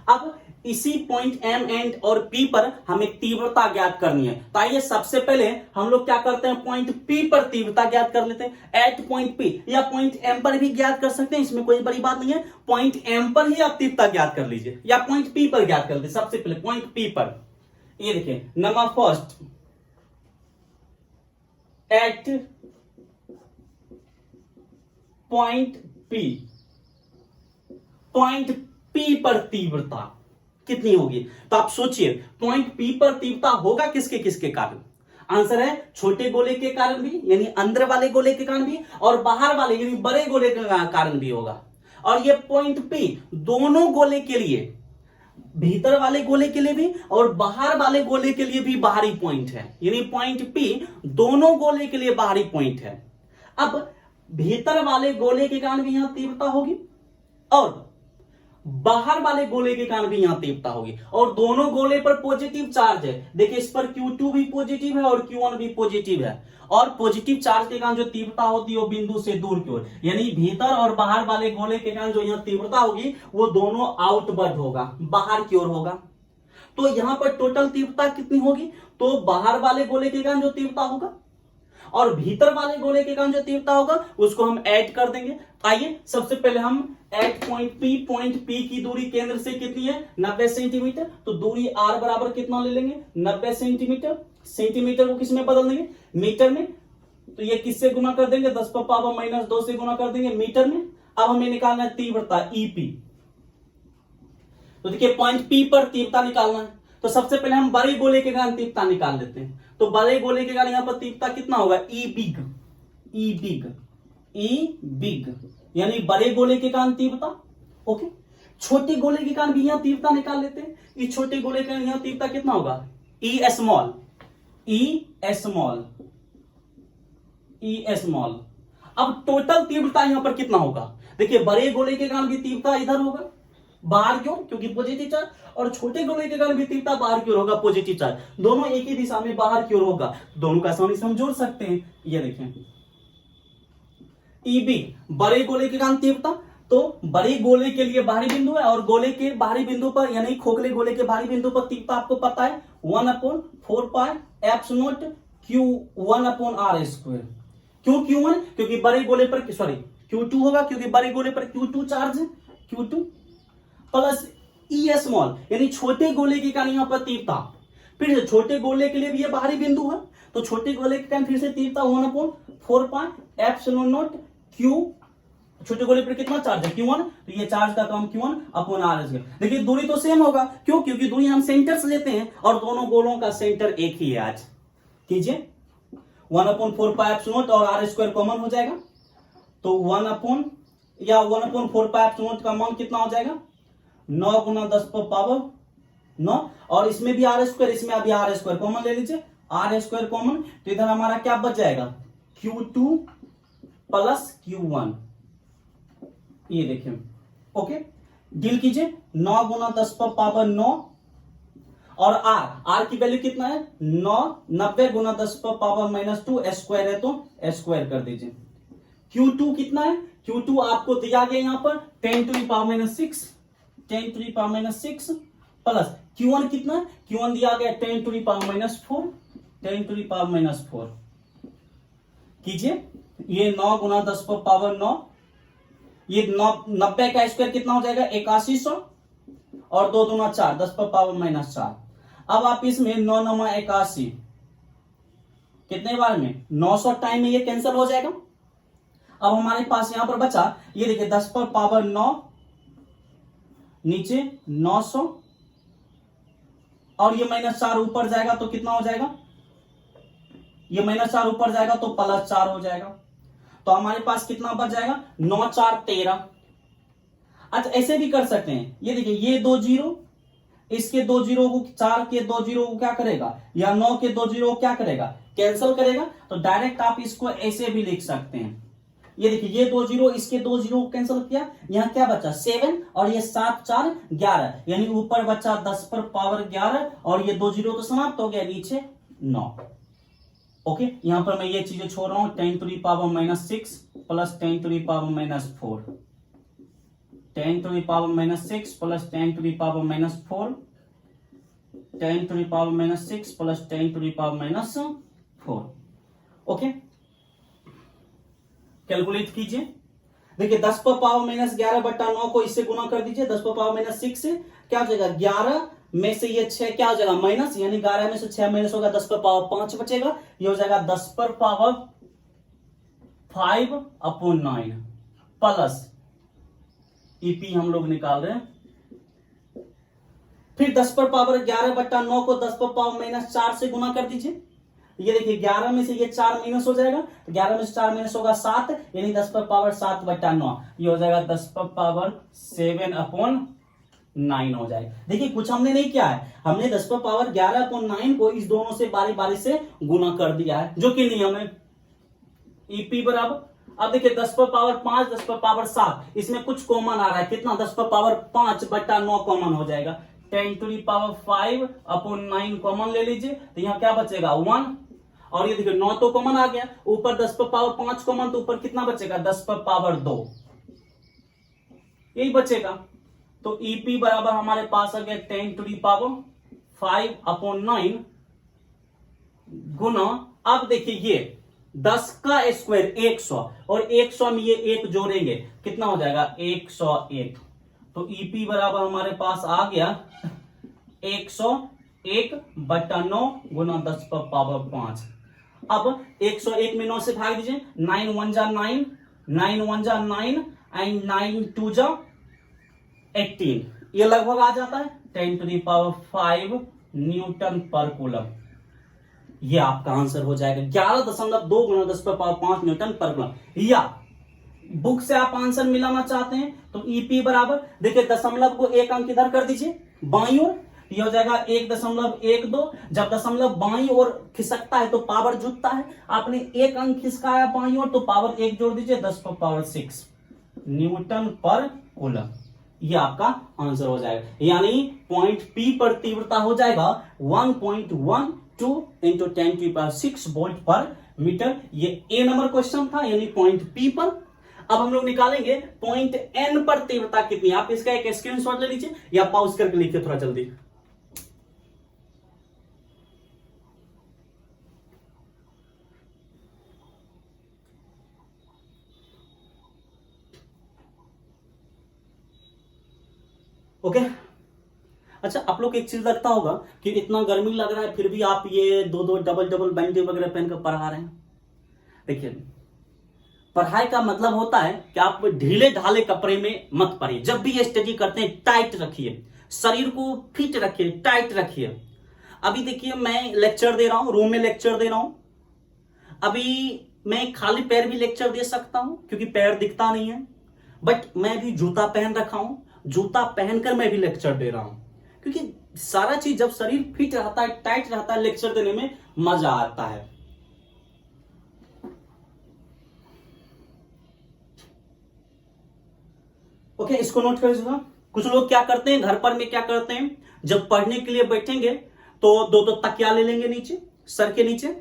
अब इसी पॉइंट M, N और P पर हमें तीव्रता ज्ञात करनी है। तो आइए सबसे पहले हम लोग क्या करते हैं, पॉइंट P पर तीव्रता ज्ञात कर लेते हैं। एट पॉइंट P या पॉइंट M पर भी ज्ञात कर सकते हैं, इसमें कोई बड़ी बात नहीं है। पॉइंट M पर ही आप तीव्रता ज्ञात कर लीजिए या पॉइंट P पर ज्ञात कर लीजिए। सबसे पहले पॉइंट P पर, ये देखिए number first, at point P, point P पर तीव्रता कितनी होगी, तो आप सोचिए पॉइंट P पर तीव्रता होगा किसके किसके कारण, आंसर है छोटे गोले के कारण भी, यानी अंदर वाले गोले के कारण भी, और बाहर वाले यानी बड़े गोले के कारण भी होगा। और ये पॉइंट P दोनों गोले के लिए, भीतर वाले गोले के लिए भी और बाहर वाले गोले के लिए भी बाहरी पॉइंट है, यानी पॉइंट P दोनों गोले के लिए बाहरी पॉइंट है। अब भीतर वाले गोले के कारण भी यहां तीव्रता होगी और बाहर वाले गोले के कारण भी यहां तीव्रता होगी, और दोनों गोले पर पॉजिटिव चार्ज है। देखिए इस पर Q2 भी पॉजिटिव है और Q1 भी पॉजिटिव है, और पॉजिटिव चार्ज के कारण जो तीव्रता होती है वो बिंदु से दूर की ओर, यानी भीतर और बाहर वाले गोले के कारण जो यहाँ तीव्रता होगी वो दोनों आउटवर्ड होगा, बाहर की ओर होगा। तो यहां पर टोटल तीव्रता कितनी होगी, तो बाहर वाले गोले के कारण जो तीव्रता होगा और भीतर वाले गोले के कारण जो तीव्रता होगा उसको हम ऐड कर देंगे। आइए सबसे पहले हम एट पॉइंट पी की दूरी केंद्र से कितनी है, 90 सेंटीमीटर। तो दूरी r बराबर कितना ले लेंगे, 90 सेंटीमीटर। सेंटीमीटर को किस में बदल देंगे, मीटर में। तो ये किससे गुना कर देंगे, 10⁻⁻2 से गुना कर देंगे मीटर में। अब हमें निकालना है तीव्रता ईपी। तो देखिए पॉइंट पी पर तीव्रता निकालना है, तो सबसे पहले हम बड़े गोले के कारण तीव्रता निकाल लेते हैं। तो बड़े गोले के कारण यहां पर तीव्रता कितना होगा, ई बिग, यानी बड़े गोले के कारण तीव्रता। ओके, छोटे गोले के कारण भी यहां तीव्रता निकाल लेते हैं। इस छोटे गोले के कारण यहां तीव्रता कितना होगा, ई स्मॉल। अब टोटल तीव्रता यहां पर कितना होगा, देखिए बड़े गोले के कारण भी तीव्रता इधर होगा बाहर की ओर क्योंकि पॉजिटिव चार्ज, और छोटे गोले के कारण भी तीव्रता बाहर की ओर होगा पॉजिटिव चार्ज। दोनों एक ही दिशा में बाहर की ओर होगा, दोनों का आसानी से हम जोड़ सकते हैं। ये देखें ईबी बड़े गोले के कारण तीव्रता, तो बड़े गोले के लिए बाहरी बिंदु है और गोले के बाहरी बिंदु पर यानी खोखले गोले के बाहरी बिंदु पर तीव्रता आपको पता है 1/4πε0 Q1/r²। क्यों Q1, क्योंकि बड़े गोले पर Q2 होगा क्योंकि बड़े गोले पर Q2 चार्ज है, Q2 प्लस ई स्मॉल यानी छोटे गोले के कारण यहां पर तीव्रता। फिर से छोटे गोले के लिए भी ये बाहरी बिंदु है, तो छोटे गोले के कारण फिर से तीव्रता 1/4πε0 Q, छोटे गोले पर कितना चार्ज है Q1, तो ये चार्ज का काम Q1/r²। देखिए दूरी तो सेम होगा, क्यों, क्योंकि दूरी हम सेंटर से लेते हैं और दोनों गोलों का सेंटर एक ही है। आज कीजिए 1/4πε0 और r² कॉमन हो जाएगा, तो 1/4πε0 का मान कितना हो जाएगा, 9 × 10⁻9, और इसमें भी r², इसमें अभी r² कॉमन ले लीजिए, r² कॉमन, तो इधर हमारा क्या बच जाएगा Q2 प्लस Q1। ये देखिए ओके, डील कीजिए 9 × 10⁻9 और r की वैल्यू कितना है 90 × 10⁻⁻2 स्क्वायर है तो स्क्वायर कर दीजिए। Q2 कितना है, Q2 आपको दिया गया यहां पर 10⁻6 प्लस Q1 कितना है, Q1 दिया गया 10⁻4 कीजिए, ये 9 × 10⁻9, ये 90 का स्क्वायर कितना हो जाएगा 8100 और 2 दूना 4 10⁻⁻4। अब आप इसमें 9 9 81 कितने बार में 900 टाइम में ये कैंसिल हो जाएगा। अब हमारे पास यहां पर बचा, ये देखिए 10⁻9 नीचे 900 और ये -4 ऊपर जाएगा तो कितना हो जाएगा, ये -4 ऊपर जाएगा तो +4 हो जाएगा, तो हमारे पास कितना बच जाएगा 9 4 13। अच्छा ऐसे भी कर सकते हैं, ये देखिए ये 2 जीरो, इसके 2 जीरो को 4 के 2 जीरो को क्या करेगा, या 9 के 2 जीरो को क्या करेगा कैंसिल करेगा, तो डायरेक्ट आप इसको ऐसे भी लिख सकते हैं। ये देखिए ये 2 जीरो, इसके 2 जीरो को कैंसिल किया, यहां क्या बचा 7 और ये 7 4 11, यानी ऊपर बचा 10⁻11 और ये 2 जीरो तो समाप्त हो गया, नीचे 9। ओके, यहां पर मैं ये चीजें छोड़ रहा हूं, 10⁻6 plus 10⁻4, 10⁻6 plus 10⁻4, 10⁻6 plus 10⁻4। Okay, calculate कीजिए, देखिए 10⁻11/9 को इससे गुना कर दीजिए, 10⁻6 से क्या हो जाएगा 11 में से ये 6 क्या हो जाएगा माइनस, यानी 11 में से 6 माइनस होगा 10⁻5 बचेगा, ये हो जाएगा 10⁻5/9 प्लस ईपी हम लोग निकाल रहे हैं। फिर 10⁻11/9 को 10⁻4 से गुना कर दीजिए, ये देखिए 11 में से ये 4 माइनस हो जाएगा, तो 11 में से 4 माइनस होगा 7, यानी 10⁻7/9, ये हो जाएगा 10⁻7/9 हो जाएगा। देखिए कुछ हमने नहीं किया है, हमने 10⁻11/9 को इस दोनों से बारी बारी से गुना कर दिया है, जो कि नियम है। ईपी बराबर, अब देखिए 10⁻5 10⁻7, इसमें कुछ कॉमन आ रहा है, कितना 10⁻5/9 कॉमन हो जाएगा, 10⁻5/9 कॉमन ले लीजिए, तो यहां क्या बचेगा 1, और ये देखिए 9 तो कॉमन आ गया, ऊपर 10 पर पावर 5 कॉमन, तो ऊपर कितना बचेगा 10 पर पावर 2, यही बचेगा। तो ईपी बराबर हमारे पास आ गया 10 टू दी पावर 5/9 गुना, अब देखिए ये 10 का स्क्वायर 100, और 100 में ये एक जोड़ेंगे कितना हो जाएगा 101, तो ईपी बराबर हमारे पास आ गया 101/9 गुना 10 पर पावर 5। अब 101 में 9 से भाग दीजिए, 9 1 जा 9, 9 1 जा 9 एंड 9 2 जा 18, ये लगभग आ जाता है 10 टू दी पावर 5 न्यूटन पर कूलम। ये आपका आंसर हो जाएगा 11.2 गुना 10 पर पावर 5 न्यूटन पर कूलम। या बुक से आप आंसर मिलाना चाहते हैं तो ईपी बराबर देखिए दशमलव को एक अंक इधर कर दीजिए बाईं ओर, ये हो जाएगा 1.12। जब दशमलव बाईं ओर खिसकता है तो पावर जुटता है, आपने एक अंक खिसकाया बाईं ओर तो पावर 1 जोड़ दीजिए 10 पर पावर 6 न्यूटन पर कूलम। ये आपका आंसर हो जाएगा, यानी पॉइंट पी पर तीव्रता हो जाएगा 1.12 इंटू 10 की पावर 6 वोल्ट पर मीटर। ये ए नंबर क्वेश्चन था, यानी पॉइंट पी पर। अब हम लोग निकालेंगे पॉइंट एन पर तीव्रता कितनी। आप इसका एक स्क्रीनशॉट ले लीजिए या पॉज करके लिखिए थोड़ा जल्दी। ओके अच्छा, आप लोग एक चीज लगता होगा कि इतना गर्मी लग रहा है फिर भी आप ये दो दो डबल डबल बैंडे वगैरह पहनकर पढ़ा रहे हैं। देखिए पढ़ाई का मतलब होता है कि आप ढीले ढाले कपड़े में मत पड़िए। जब भी ये स्टडी करते हैं टाइट रखिए, शरीर को फिट रखिए, टाइट रखिए। अभी देखिए मैं लेक्चर दे रहा हूं, रूम में लेक्चर दे रहा हूं। अभी मैं खाली पैर भी लेक्चर दे सकता हूं क्योंकि पैर दिखता नहीं है, बट मैं भी जूता पहन रखा हूं, जूता पहनकर मैं भी लेक्चर दे रहा हूं, क्योंकि सारा चीज जब शरीर फिट रहता है, टाइट रहता है, लेक्चर देने में मजा आता है। ओके इसको नोट कर लीजिएगा। कुछ लोग क्या करते हैं घर पर में, क्या करते हैं जब पढ़ने के लिए बैठेंगे तो दो दो तकिया ले लेंगे नीचे सर के नीचे,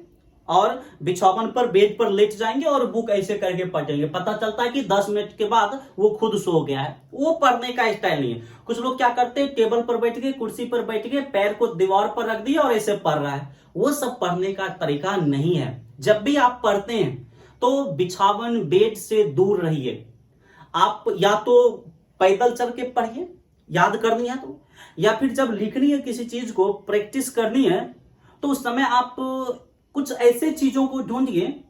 और बिछौवन पर बेड पर लेट जाएंगे और बुक ऐसे करके पढ़ेंगे। पता चलता है कि 10 मिनट के बाद वो खुद सो गया है। वो पढ़ने का स्टाइल नहीं है। कुछ लोग क्या करते हैं टेबल पर बैठ गए, कुर्सी पर बैठ गए, पैर को दीवार पर रख दिया और ऐसे पढ़ रहा है। वो सब पढ़ने का तरीका नहीं है। जब भी आप पढ़ते हैं तो बिछावन बेड से दूर रहिए। आप या तो पैदल चल के पढ़िए याद करनी है तो, या फिर जब लिखनी है किसी चीज को, प्रैक्टिस करनी है, तो उस समय आप कुछ ऐसे चीजों को ढूंढिए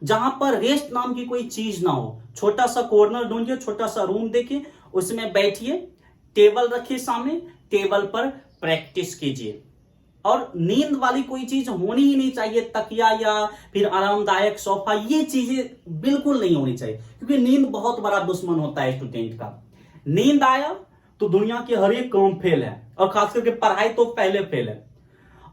जहां पर रेस्ट नाम की कोई चीज ना हो। छोटा सा कॉर्नर ढूंढिए, छोटा सा रूम देखिए, उसमें बैठिए, टेबल रखिए सामने, टेबल पर प्रैक्टिस कीजिए। और नींद वाली कोई चीज होनी ही नहीं चाहिए, तकिया या फिर आरामदायक सोफा, ये चीजें बिल्कुल नहीं होनी चाहिए, क्योंकि नींद बहुत बड़ा दुश्मन होता है स्टूडेंट का। नींद आया तो दुनिया के हर एक काम फेल है, और खास करके पढ़ाई तो पहले फेल है।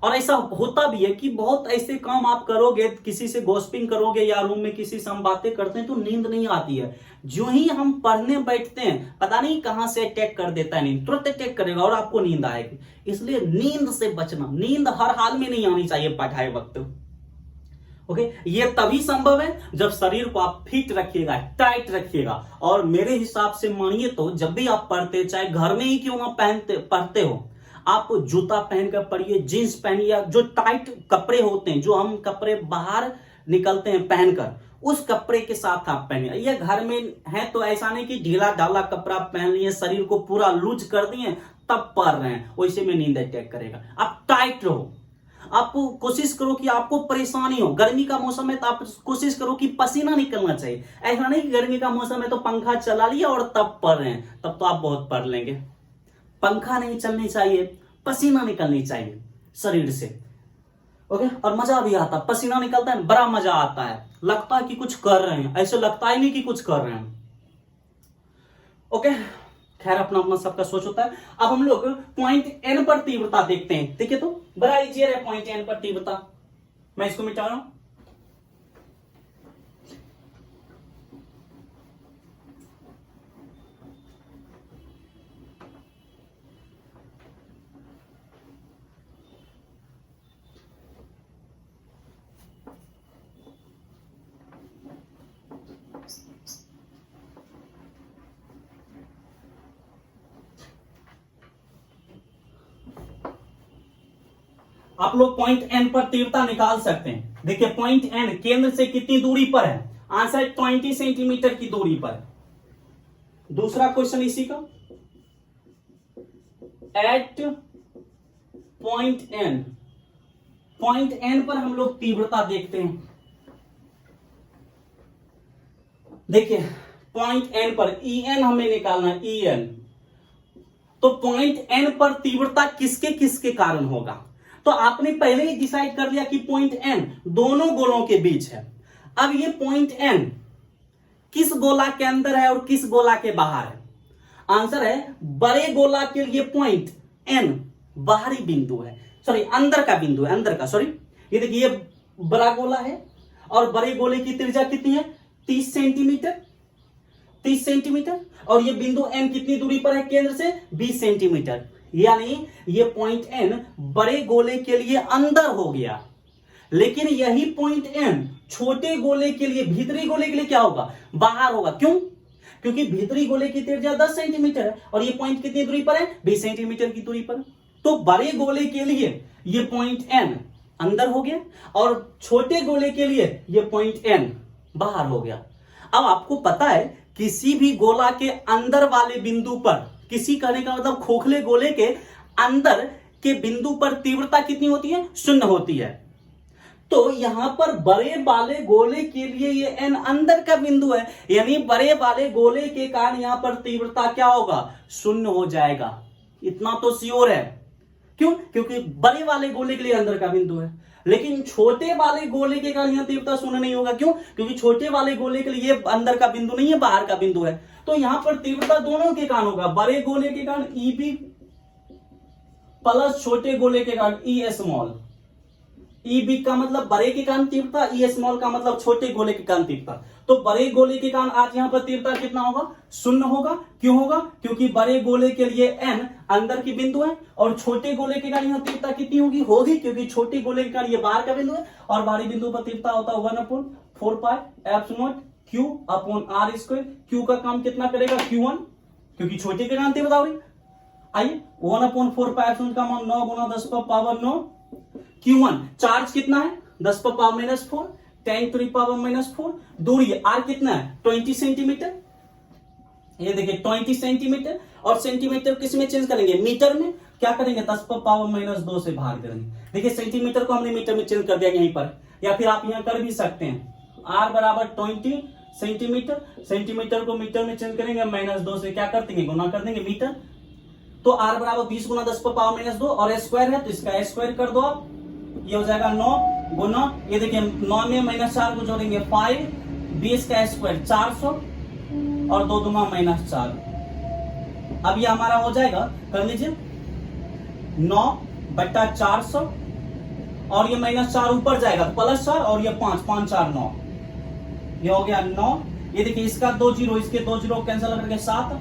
और ऐसा होता भी है कि बहुत ऐसे काम आप करोगे, किसी से गॉसिपिंग करोगे या रूम में किसी से हम बातें करते हैं तो नींद नहीं आती है। जो ही हम पढ़ने बैठते हैं पता नहीं कहां से अटैक कर देता है, नींद तुरंत अटैक करेगा और आपको नींद आएगी। इसलिए नींद से बचना, नींद हर हाल में नहीं आनी चाहिए पढ़ाई वक्त। ओके ये तभी संभव है जब शरीर को आप फिट रखिएगा, टाइट रखिएगा। और मेरे हिसाब से मानिए तो जब भी आप पढ़ते, चाहे घर में ही क्यों ना पढ़ते हो, आप जूता पहनकर पढ़िए, जींस पहनिए, या जो टाइट कपड़े होते हैं, जो हम कपड़े बाहर निकलते हैं पहनकर, उस कपड़े के साथ आप पहनिए। ये घर में है तो ऐसा नहीं कि ढीला ढाला कपड़ा पहन लिए, शरीर को पूरा लूज कर दिए तब पढ़ रहे हैं, वैसे में नींद अटैक करेगा। आप टाइट रहो, आप कोशिश करो कि आपको परेशानी हो। गर्मी का मौसम है तो आप कोशिश करो कि पसीना निकलना चाहिए। ऐसा नहीं कि गर्मी का मौसम है तो पंखा चला लिया और तब पढ़ रहे हैं, तब तो आप बहुत पढ़ लेंगे। पंखा नहीं चलनी चाहिए, पसीना निकलनी चाहिए शरीर से। ओके और मजा भी आता है, पसीना निकलता है, बड़ा मजा आता है, लगता है कि कुछ कर रहे हैं, ऐसे लगता ही नहीं कि कुछ कर रहे हैं। ओके खैर अपना अपना सबका सोच होता है। अब हम लोग पॉइंट एन पर तीव्रता देखते हैं। ठीक है तो बड़ा इजियर है पॉइंट एन पर तीव्रता। मैं इसको मिटा रहा हूं। आप लोग पॉइंट एन पर तीव्रता निकाल सकते हैं। देखिए पॉइंट एन केंद्र से कितनी दूरी पर है, आंसर 20 सेंटीमीटर की दूरी पर। दूसरा क्वेश्चन इसी का, at point N, point N पर हम लोग तीव्रता देखते हैं। देखिए पॉइंट एन पर ई एन हमें निकालना है, ई एन। तो पॉइंट एन पर तीव्रता किसके किसके कारण होगा, तो आपने पहले ही डिसाइड कर लिया कि पॉइंट एन दोनों गोलों के बीच है। अब ये पॉइंट एन किस गोला के अंदर है और किस गोला के बाहर है, आंसर है बड़े गोला के लिए पॉइंट एन बाहरी बिंदु है, सॉरी अंदर का बिंदु है, अंदर का, सॉरी। ये देखिए ये बड़ा गोला है और बड़े गोले की त्रिज्या कितनी है, 30 सेंटीमीटर, 30 सेंटीमीटर, और ये बिंदु एन कितनी दूरी पर है केंद्र से, 20 सेंटीमीटर। यानी ये पॉइंट एन बड़े गोले के लिए अंदर हो गया, लेकिन यही पॉइंट एन छोटे गोले के लिए, भीतरी गोले के लिए क्या होगा, बाहर होगा। क्यों, क्योंकि भीतरी गोले की त्रिज्या 10 सेंटीमीटर है और ये पॉइंट कितनी दूरी पर है, 20 सेंटीमीटर की दूरी पर। तो बड़े गोले के लिए ये पॉइंट एन अंदर हो गया और छोटे गोले के लिए ये पॉइंट एन बाहर हो गया। अब आपको पता है किसी भी गोला के अंदर वाले बिंदु पर, किसी कहने का मतलब खोखले गोले के अंदर के बिंदु पर तीव्रता कितनी होती है, 0 होती है। तो यहां पर बड़े वाले गोले के लिए ये एन अंदर का बिंदु है, यानी बड़े वाले गोले के कारण यहां पर तीव्रता क्या होगा, 0 हो जाएगा। इतना तो श्योर है। क्यों, क्योंकि बड़े वाले गोले के लिए अंदर का बिंदु है, लेकिन छोटे वाले गोले के कारण यहां तीव्रता 0 नहीं होगा। क्यों, क्योंकि छोटे वाले गोले के लिए अंदर का बिंदु नहीं है, बाहर का बिंदु है। तो यहां पर तीव्रता दोनों के कारण होगा, बड़े गोले के कारण ई बिग प्लस छोटे गोले के कारण ई स्मॉल। ई बिग का मतलब बड़े के कारण तीव्रता, ई स्मॉल का मतलब छोटे गोले के कारण तीव्रता। तो बड़े गोले के कारण आज यहां पर तीव्रता कितना होगा, 0 होगा। क्यों होगा, क्योंकि बड़े गोले के लिए एन अंदर की बिंदु है और छोटे गोले के कारण यहां तीव्रता कितनी होगी, होगी, क्योंकि छोटे गोले के कारण ये बाहर का बिंदु है और बाहरी बिंदु पर तीव्रता होता है 1/4 pi epsilon Q upon R square. Q का काम कितना करेगा, Q1, क्योंकि छोटे के कारण तीव्रता हो रही। आइए 1/4 पाई एप्सिलॉन का मान 9 गुना 10 पर पावर 9। Q1 चार्ज कितना है, 10 पर पावर -4, 10 टू द पावर -4। दूरी आर कितना है, 20 सेंटीमीटर। ये देखिए 20 सेंटीमीटर, और सेंटीमीटर किस में चेंज करेंगे, मीटर में। क्या करेंगे, 10 पर पावर -2 से भाग करेंगे। देखिए सेंटीमीटर को हमने मीटर में चेंज कर दिया यहीं पर, या फिर आप यहां कर भी सकते हैं। आर बराबर 20 सेंटीमीटर, सेंटीमीटर को मीटर में चेंज करेंगे, -2 से क्या कर देंगे, गुना कर देंगे मीटर। तो आर बराबर 20 गुना 10 पर पावर -2, और स्क्वायर है तो इसका स्क्वायर कर दो आप, ये हो जाएगा 9 गुना, ये देखिए 9 में -4 को जोड़ेंगे 5, 20 का स्क्वायर 400 और 2 दूना -4। अब ये हमारा हो जाएगा, कर लीजिए 9/400, और ये -4 ऊपर जाएगा +4, और ये 5, 5 4 9, ये हो गया 9। ये देखिए इसका 2 जीरो, इसके 2 जीरो कैंसिल करके 7,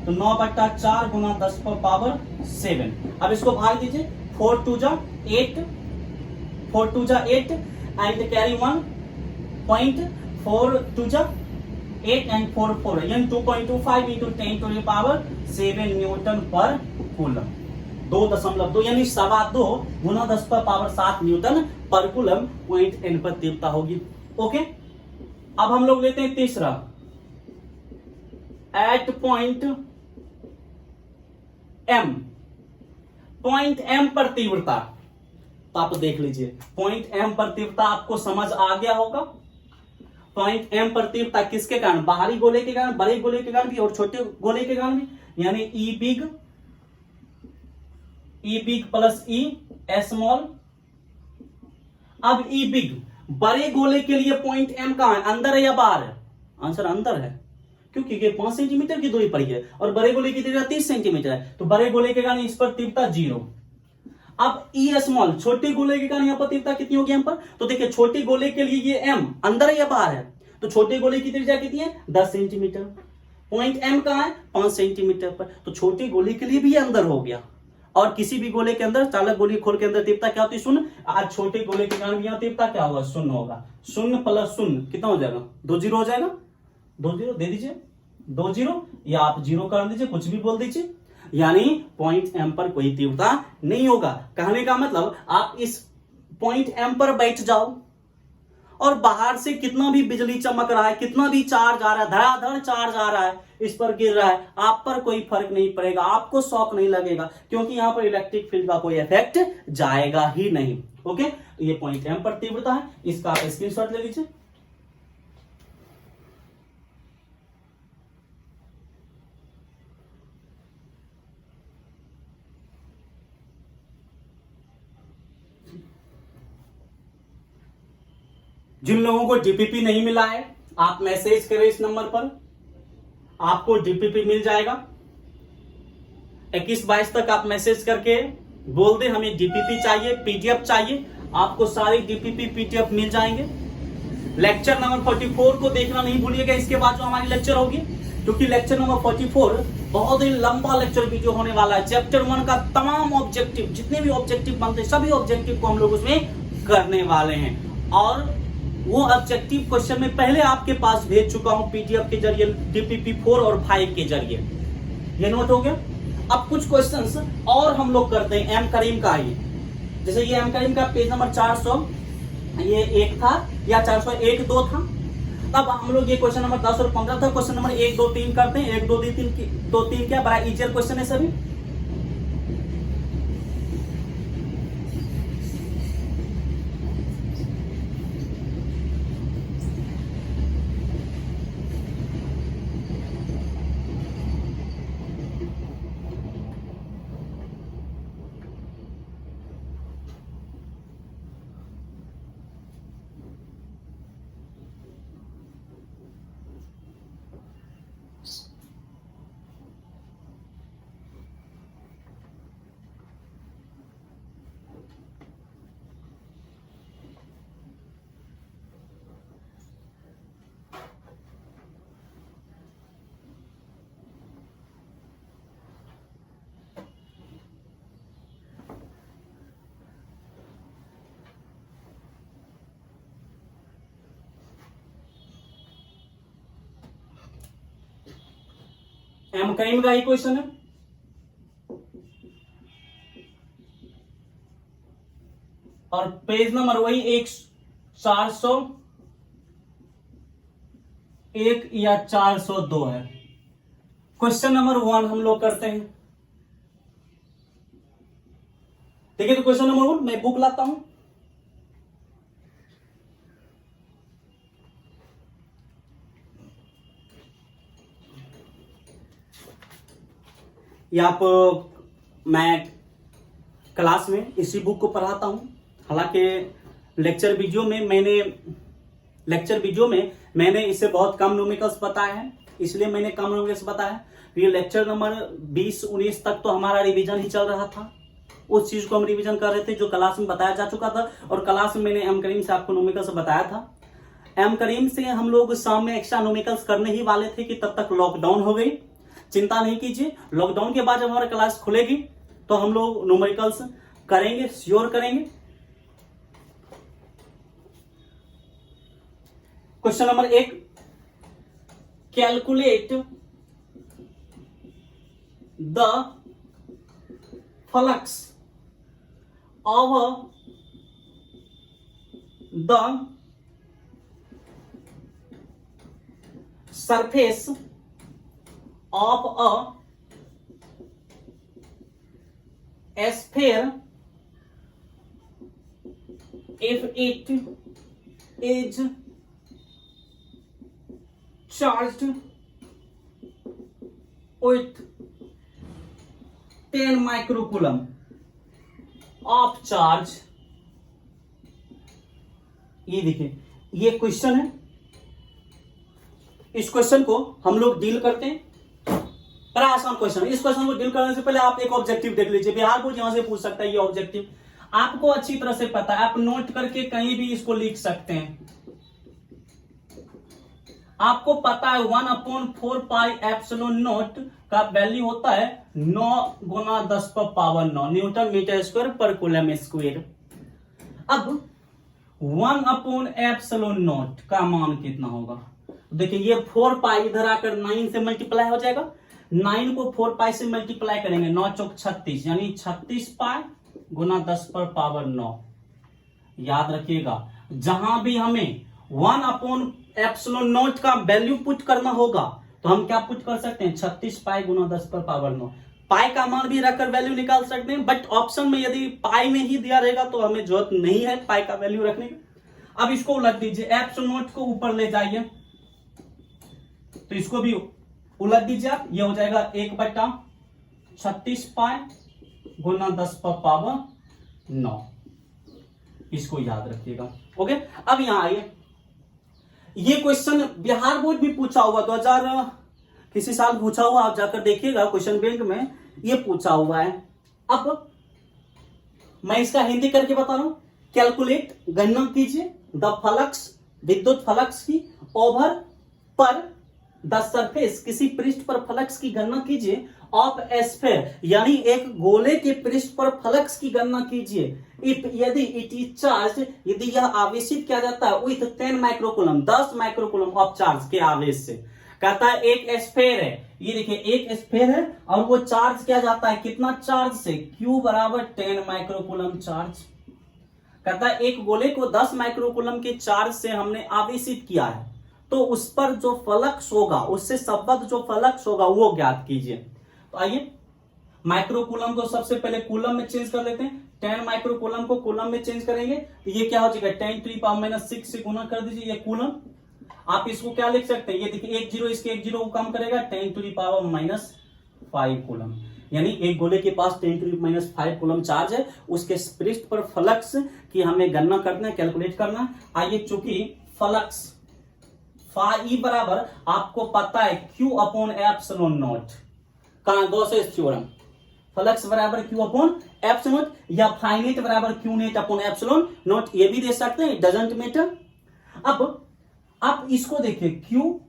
तो 9/4 गुना 10 पर पावर 7। अब इसको भाग दीजिए, 4 2 जा 8, 4 2 जा 8 एंड कैरी 1 पॉइंट, 4 2 जा 8 एंड 4 4, यानी 2.25 into 10 to the power 7 newton पर कूलम। 2.2 यानी 2.25 गुना 10 पर पावर 7 न्यूटन पर कूलम पॉइंट एन पर तीव्रता होगी। ओके, अब हम लोग लेते हैं तीसरा, at point M, point M पर तीव्रता। तो आप देख लीजिए पॉइंट एम पर तीव्रता आपको समझ आ गया होगा। पॉइंट एम पर तीव्रता किसके कारण, बाहरी गोले के कारण, बड़े गोले के कारण भी और छोटे गोले के कारण भी, यानी ई बिग प्लस ई स्मॉल। अब ई बिग बड़े गोले के लिए पॉइंट एम कहां है, अंदर है या बाहर है, आंसर अंदर है। क्योंकि ये 5 सेंटीमीटर की दूरी पर है और बड़े गोले की त्रिज्या 30 सेंटीमीटर है, तो बड़े गोले के कारण इस पर तीव्रता 0। अब ई स्मॉल छोटे गोले के कारण यहाँ पर तीव्रता कितनी होगी, यहाँ पर तो देखिए छोटे गोले के लिए ये एम अंदर है या बाहर है, तो छोटे गोले की त्रिज्या कितनी है, 10 सेंटीमीटर। पॉइंट एम कहां है, 5 सेंटीमीटर पर, तो छोटे गोले के लिए भी ये अंदर हो गया। और किसी भी गोले के अंदर, चालक गोले खोल के अंदर तीव्रता क्या होती है, 0। आज छोटे गोले के कारण भी यहाँ तीव्रता क्या होगा, 0 होगा। 0 + 0 कितना हो जाएगा, 2 जीरो हो जाएगा, 2 जीरो दे दीजिए, 2 जीरो, या आप 0 कर दीजिए, कुछ भी बोल दीजिए। यानी पॉइंट एम पर कोई तीव्रता नहीं होगा। कहने का मतलब आप इस पॉइंट एम पर बैठ जाओ और बाहर से कितना भी बिजली चमक रहा है, कितना भी चार्ज आ रहा है, धड़ाधड़ चार्ज आ रहा है, इस पर गिर रहा है, आप पर कोई फर्क नहीं पड़ेगा, आपको शॉक नहीं लगेगा, क्योंकि यहां पर इलेक्ट्रिक फील्ड का कोई इफेक्ट जाएगा ही नहीं। ओके, तो ये पॉइंट एम पर तीव्रता है, इसका आप स्क्रीनशॉट ले लीजिए। जिन लोगों को डीपीपी नहीं मिला है, आप मैसेज करें इस नंबर पर, आपको डीपीपी मिल जाएगा। 21-22 तक आप मैसेज करके बोल दें हमें डीपीपी चाहिए, पीडीएफ चाहिए, आपको सारे डीपीपी पीडीएफ मिल जाएंगे। लेक्चर नंबर 44 को देखना नहीं भूलिएगा, इसके बाद जो हमारी लेक्चर होगी, क्योंकि लेक्चर नंबर 44 बहुत ही लंबा लेक्चर वीडियो होने वाला है। चैप्टर 1 का तमाम ऑब्जेक्टिव, जितने भी ऑब्जेक्टिव बनते हैं, सभी ऑब्जेक्टिव को हम लोग उसमें करने वाले हैं, और वो ऑब्जेक्टिव क्वेश्चन में पहले आपके पास भेज चुका हूं पीडीएफ के जरिए, डीपीपी 4 और 5 के जरिए। ये नोट हो गया। अब कुछ क्वेश्चंस और हम लोग करते हैं एम करीम का ही, जैसे ये एम करीम का पेज नंबर 400 ये 1 था या 401 2 था। अब हम लोग ये क्वेश्चन नंबर 10 और 15 था, क्वेश्चन नंबर 1 2 3 करते हैं। 1 2 3 क्या बड़ा इजियर क्वेश्चन है सभी। एम करीम का ही क्वेश्चन है। और पेज नंबर वही 401 या 402 है। क्वेश्चन नंबर 1 हम लोग करते हैं। ठीक है, तो क्वेश्चन नंबर 1 मैं बुक लाता हूं। या आप मैं क्लास में इसी बुक को पढ़ाता हूं। हालांकि लेक्चर वीडियो में मैंने इसे बहुत कम न्यूमेरिकल्स बताया है, इसलिए मैंने कम न्यूमेरिकल्स बताया। ये लेक्चर नंबर 20-19 तक तो हमारा रिवीजन ही चल रहा था, उस चीज को हम रिवीजन कर रहे थे जो क्लास में बताया जा चुका था। और क्लास में मैंने एम करीम से आपको न्यूमेरिकल्स बताया था। एम करीम से हम लोग शाम में एक्स्ट्रा न्यूमेरिकल्स करने ही वाले थे कि तब तक लॉकडाउन हो गई। चिंता नहीं कीजिए, लॉकडाउन के बाद जब हमारी क्लास खुलेगी तो हम लोग न्यूमेरिकल्स करेंगे, श्योर करेंगे। Question number 1, calculate the flux of the surface of a sphere if it is charged with 10 microcoulomb of charge। ये देखिए, ये क्वेश्चन है। इस क्वेश्चन को हम लोग डील करते हैं। बड़ा आसान क्वेश्चन है। इस क्वेश्चन को डील करने से पहले आप एक ऑब्जेक्टिव देख लीजिए। बिहार बोर्ड यहां से पूछ सकता है, ये ऑब्जेक्टिव आपको अच्छी तरह से पता है, आप नोट करके कहीं भी इसको लिख सकते हैं। आपको पता है 1/4 पाई एप्सिलॉन नॉट का वैल्यू होता है 9 गुना 10⁻9 न्यूटन मीटर स्क्वायर पर कूलम स्क्वायर। अब 1/एप्सिलॉन नॉट का मान कितना होगा? देखिए, ये 4 पाई इधर आकर 9 से मल्टीप्लाई हो जाएगा, 9 को 4 पाई से मल्टीप्लाई करेंगे, 9 चौक 36, यानी 36 पाई गुना 10 पर पावर 9। याद रखिएगा, जहां भी हमें 1 अपॉन एप्सिलॉन नॉट का वैल्यू पुट करना होगा तो हम क्या पुट कर सकते हैं, 36 पाई गुना 10 पर पावर 9। पाई का मान भी रखकर वैल्यू निकाल सकते हैं, बट ऑप्शन में यदि पाई में ही दिया रहेगा तो हमें जरूरत नहीं है पाई का वैल्यू रखने की। अब इसको उलट दीजिए, एप्सिलॉन नॉट को ऊपर ले जाइए तो इसको भी उलट दीजिए आप, ये हो जाएगा 1/36 पाई गुना 10 पर पावर 9। इसको याद रखिएगा। ओके, अब यहां आइए, ये क्वेश्चन बिहार बोर्ड भी पूछा हुआ, 2000 किसी साल पूछा हुआ, आप जाकर देखिएगा क्वेश्चन बैंक में ये पूछा हुआ है। अब मैं इसका हिंदी करके बता रहा हूं, कैलकुलेट, गणना कीजिए द फ्लक्स, विद्युत फ्लक्स की ओवर पर द सरफेस, किसी पृष्ठ पर फ्लक्स की गणना कीजिए ऑफ एस्फेयर, यानी एक गोले के पृष्ठ पर फ्लक्स की गणना कीजिए। इफ, यदि इट इज चार्ज, यदि यह आवेशित किया जाता है with 10 microcoulomb, 10 microcoulomb of charge के आवेश से। कहता है एक एस्फेयर है, ये देखिए एक एस्फेयर है और वो चार्ज किया जाता है कितना चार्ज से, Q बराबर 10 माइक्रोकूलम चार्ज। कहता है एक गोले को 10 माइक्रोकूलम के चार्ज से हमने आवेशित किया है, तो उस पर जो फ्लक्स होगा, उससे संबद्ध जो फ्लक्स होगा वो ज्ञात कीजिए। तो आइए, माइक्रोकूलम को सबसे पहले कूलम में चेंज कर लेते हैं, 10 माइक्रोकूलम को कूलम में चेंज करेंगे तो ये क्या हो जाएगा, 10⁻⁻6 से गुना कर दीजिए, ये कूलम। आप इसको क्या लिख सकते हैं, ये देखिए 1 0 इसके 1 0 को कम करेगा, 10⁻⁻5 कूलम, यानी एक गोले के पास 10⁻5 कूलम चार्ज है, उसके पृष्ठ पर फ्लक्स की हमें गणना करना है, कैलकुलेट करना है। आइए, चूंकि फ्लक्स फाई बराबर आपको पता है Q अपॉन एप्सिलॉन नॉट, कहां गॉसेस थ्योरम, फ्लक्स बराबर Q अपॉन एप्सिलॉन नॉट, या फाइनेट बराबर Q net upon epsilon not, ये भी दे सकते हैं, डजंट मैटर। अब आप इसको देखिए, Q,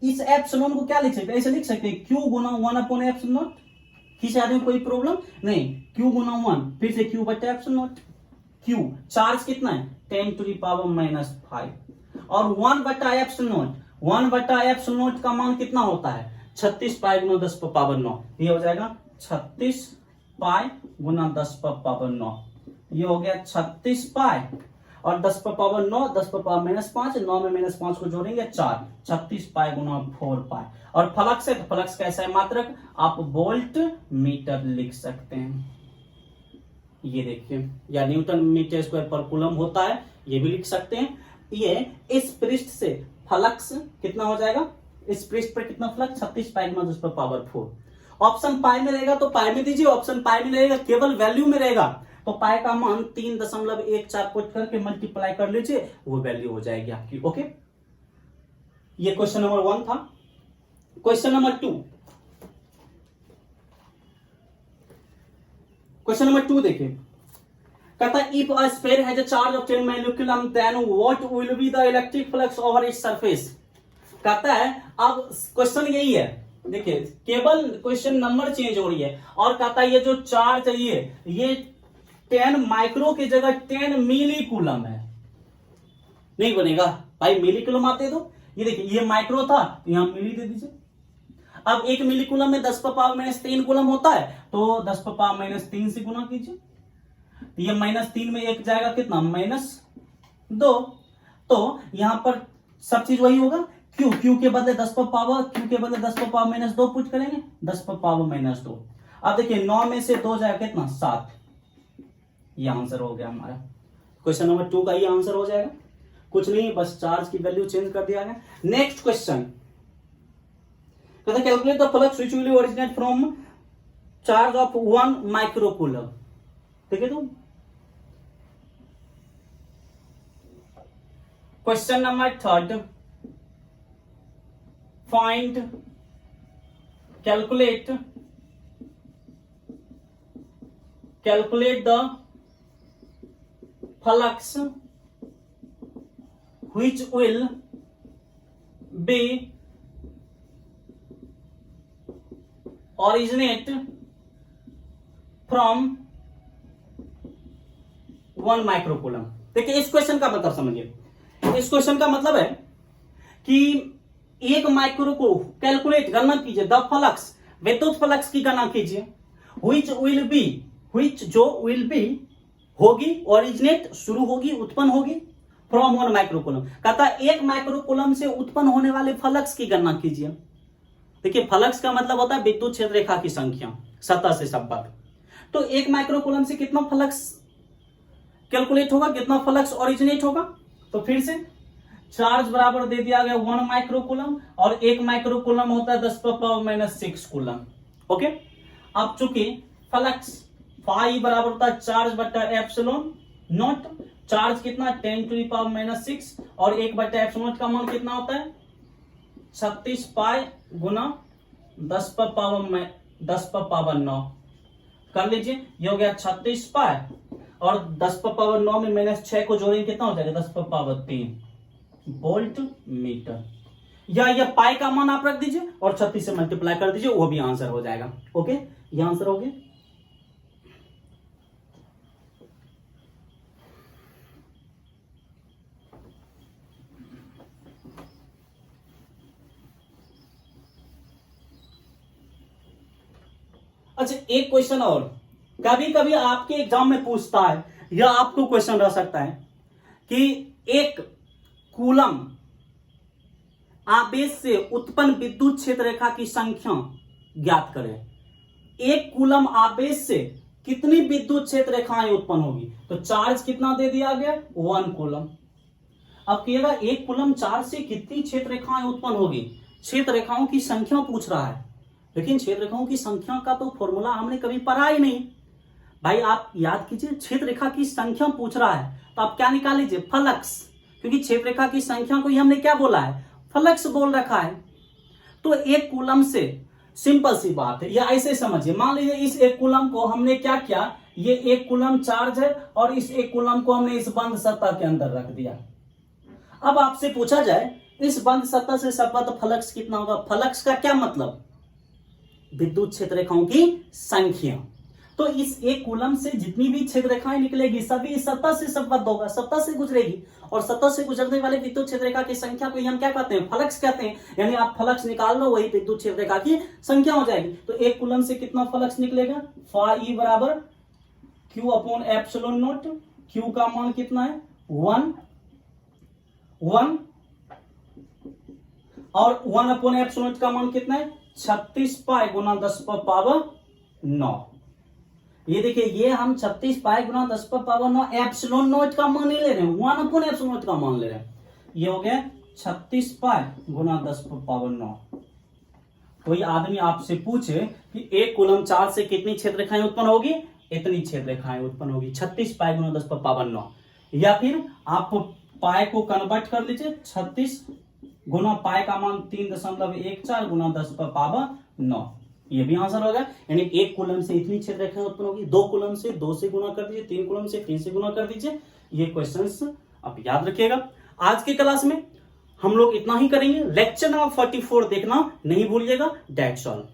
इस एप्सिलॉन को क्या लिख सकते हैं, ऐसे लिख सकते हैं Q Guna 1 upon epsilon not, किसी आदमी कोई प्रॉब्लम नहीं, Q गुना 1 फिर से Q बटा एप्सिलॉन नॉट। Q चार्ज कितना है, 10⁻⁻5 और 1 बटा एप्सिलॉन नॉट, 1 बटा एप्सिलॉन नॉट का मान कितना होता है, 36 पाई गुना 10 पर पावर 9। ये हो जाएगा 36 पाई गुना 10 पर पावर 9, ये हो गया 36 पाई और 10 पर पावर 9, 10 पर पावर -5, 9 में -5 को जोड़ेंगे 4, 36 पाई गुना 4 पाई। और फ्लक्स है तो फ्लक्स कैसा है मात्रक, आप वोल्ट मीटर लिख सकते हैं, ये देखिए, या न्यूटन मीटर स्क्वायर पर कूलम होता है, ये भी लिख सकते हैं। ये इस पृष्ठ से फ्लक्स कितना हो जाएगा, इस पृष्ठ पर कितना फ्लक्स, 36 पाई गुना 10 पर पावर 4। ऑप्शन पाई में रहेगा तो पाई में दीजिए, ऑप्शन पाई में रहेगा केवल वैल्यू में रहेगा तो पाई का मान 3.14 पुट करके मल्टीप्लाई कर लीजिए, वो वैल्यू हो जाएगी आपकी। ओके, ये क्वेश्चन नंबर 1 था। क्वेश्चन नंबर 2, क्वेश्चन नंबर 2 देखिए, कहता है if a sphere has a charge of 10 microcoulomb then what will be the electric flux over its surface. कहता है, अब क्वेश्चन यही है, देखिए केवल क्वेश्चन नंबर चेंज हो रही है, और कहता है ये जो चार्ज है ये 10 माइक्रो की जगह 10 मिली कूलम है, नहीं बनेगा भाई, मिली कूलम आप दे दो। ये देखिए ये माइक्रो था तो यहां मिली दे दीजिए। अब 1 मिली कूलम में 10 पर पावर -3 कूलम होता है, तो 10 पर पावर -3 से गुना कीजिए, तो ये -3 में एक जाएगा कितना, -2, तो यहां पर सब चीज वही होगा, Q के बदले 10 पर पावर, Q के बदले 10 पर पावर -2 पुट करेंगे, 10 पर पावर -2। अब देखिए 9 में से 2 जाएगा कितना, 7, ये आंसर हो गया हमारा। क्वेश्चन नंबर 2 का ये आंसर हो जाएगा, कुछ नहीं, बस चार्ज की वैल्यू चेंज कर दिया गया। नेक्स्ट क्वेश्चन कहता है calculate the flux which will originate from charge of 1 microcoulomb. ठीक है, तो question number 3, find, calculate the flux which will be originate from 1 microcoulomb. देखिए इस क्वेश्चन का मतलब समझिए, इस क्वेश्चन का मतलब है कि एक माइक्रो को कैलकुलेट गणना कीजिए, द फ्लक्स विद्युत फ्लक्स की गणना कीजिए, which जो विल बी होगी, ओरिजिनेट शुरू होगी, उत्पन्न होगी, फ्रॉम 1 माइक्रोकूलम। कहता है 1 माइक्रोकूलम से उत्पन्न होने वाले फ्लक्स की गणना कीजिए। देखिए फ्लक्स का मतलब होता है विद्युत क्षेत्र रेखा की संख्या सतह से संपर्क। तो 1 माइक्रोकूलम से कितना फ्लक्स कैलकुलेट होगा, कितना फ्लक्स ओरिजिनेट होगा। तो फिर से चार्ज बराबर दे दिया गया 1 माइक्रोकूलम और 1 माइक्रोकूलम होता है 10⁻⁻6 कूलम। ओके, अब चूंकि फ्लक्स फाई बराबर होता है चार्ज बटा एप्सिलॉन नॉट, चार्ज कितना 10⁻⁻6 और 1/ε का मान कितना होता है 36 पाई गुना 10⁻9 कर लीजिए। ये हो गया 36 पाई और 10⁻9 में -6 को जोड़ेंगे कितना हो जाएगा 10⁻3 वोल्ट मीटर। या ये पाई का मान आप रख दीजिए और 36 से मल्टीप्लाई कर दीजिए, वो भी आंसर हो जाएगा। ओके, ये आंसर हो गया। अच्छा, एक क्वेश्चन और कभी कभी आपके एग्जाम में पूछता है या आपको क्वेश्चन रह सकता है कि एक कूलम आवेश से उत्पन्न विद्युत क्षेत्र रेखा की संख्या ज्ञात करें। एक कूलम आवेश से कितनी विद्युत क्षेत्र रेखाएं उत्पन्न होगी। तो चार्ज कितना दे दिया गया 1 कूलम। अब कहिएगा एक कूलम चार्ज से कितनी क्षेत्र रेखाएं उत्पन्न होगी। क्षेत्र रेखाओं की संख्या पूछ रहा है, लेकिन क्षेत्र रेखाओं की संख्या का तो फॉर्मूला हमने कभी पढ़ा ही नहीं। भाई आप याद कीजिए, क्षेत्र रेखा की संख्या पूछ रहा है तो आप क्या निकाल लीजिए फ्लक्स, क्योंकि क्षेत्र रेखा की संख्या को ही हमने क्या बोला है फ्लक्स बोल रखा है। तो एक कूलम से सिंपल सी बात है, या ऐसे समझिए, मान लीजिए इस एक कूलम को हमने क्या किया, ये एक कूलम चार्ज है और इस एक कूलम को हमने इस बंद सतह के अंदर रख दिया। अब आपसे पूछा जाए इस बंद सतह से संबद्ध फ्लक्स कितना होगा। फ्लक्स का क्या मतलब विद्युत क्षेत्र रेखाओं की संख्या। तो इस एक कूलम से जितनी भी क्षेत्र रेखाएं निकलेगी सभी सतह से संबद्ध होगा, सतह से गुजरेगी और सतह से गुजरने वाले विद्युत क्षेत्र रेखा की संख्या को हम क्या कहते हैं फ्लक्स कहते हैं। यानी आप फ्लक्स निकाल लो वही विद्युत क्षेत्र रेखा की संख्या हो जाएगी। तो एक कूलम से कितना फ्लक्स निकलेगा फाई बराबर Q/ε0। Q का मान कितना है 1 और 1/ε का मान कितना है 36 पाई गुना 10⁻9। ये देखिए ये हम 36 पाई गुना 10⁻9 एप्सिलॉन नॉट का मान नहीं ले रहे हैं, 1/ε का मान ले रहे हैं। ये हो गया 36 पाई गुना 10⁻9। कोई आदमी आपसे पूछे कि एक कूलम चार्ज से कितनी क्षेत्र रेखाएं उत्पन्न होगी, इतनी क्षेत्र रेखाएं उत्पन्न होगी 36 पाई गुना 10⁻9। या फिर आप पाई को कन्वर्ट कर लीजिए 36 गुना पाई का मान 3.14 गुना 10⁻9। ये भी आंसर होगा। यानी एक कूलम से इतनी क्षेत्र रेखाएं उत्पन्न होगी, 2 कूलम से 2 से गुना कर दीजिए, 3 कूलम से 3 से गुना कर दीजिए। ये क्वेश्चंस आप याद रखिएगा। आज की क्लास में हम लोग इतना ही करेंगे। लेक्चर नंबर 44 देखना नहीं भूलिएगा। That's all.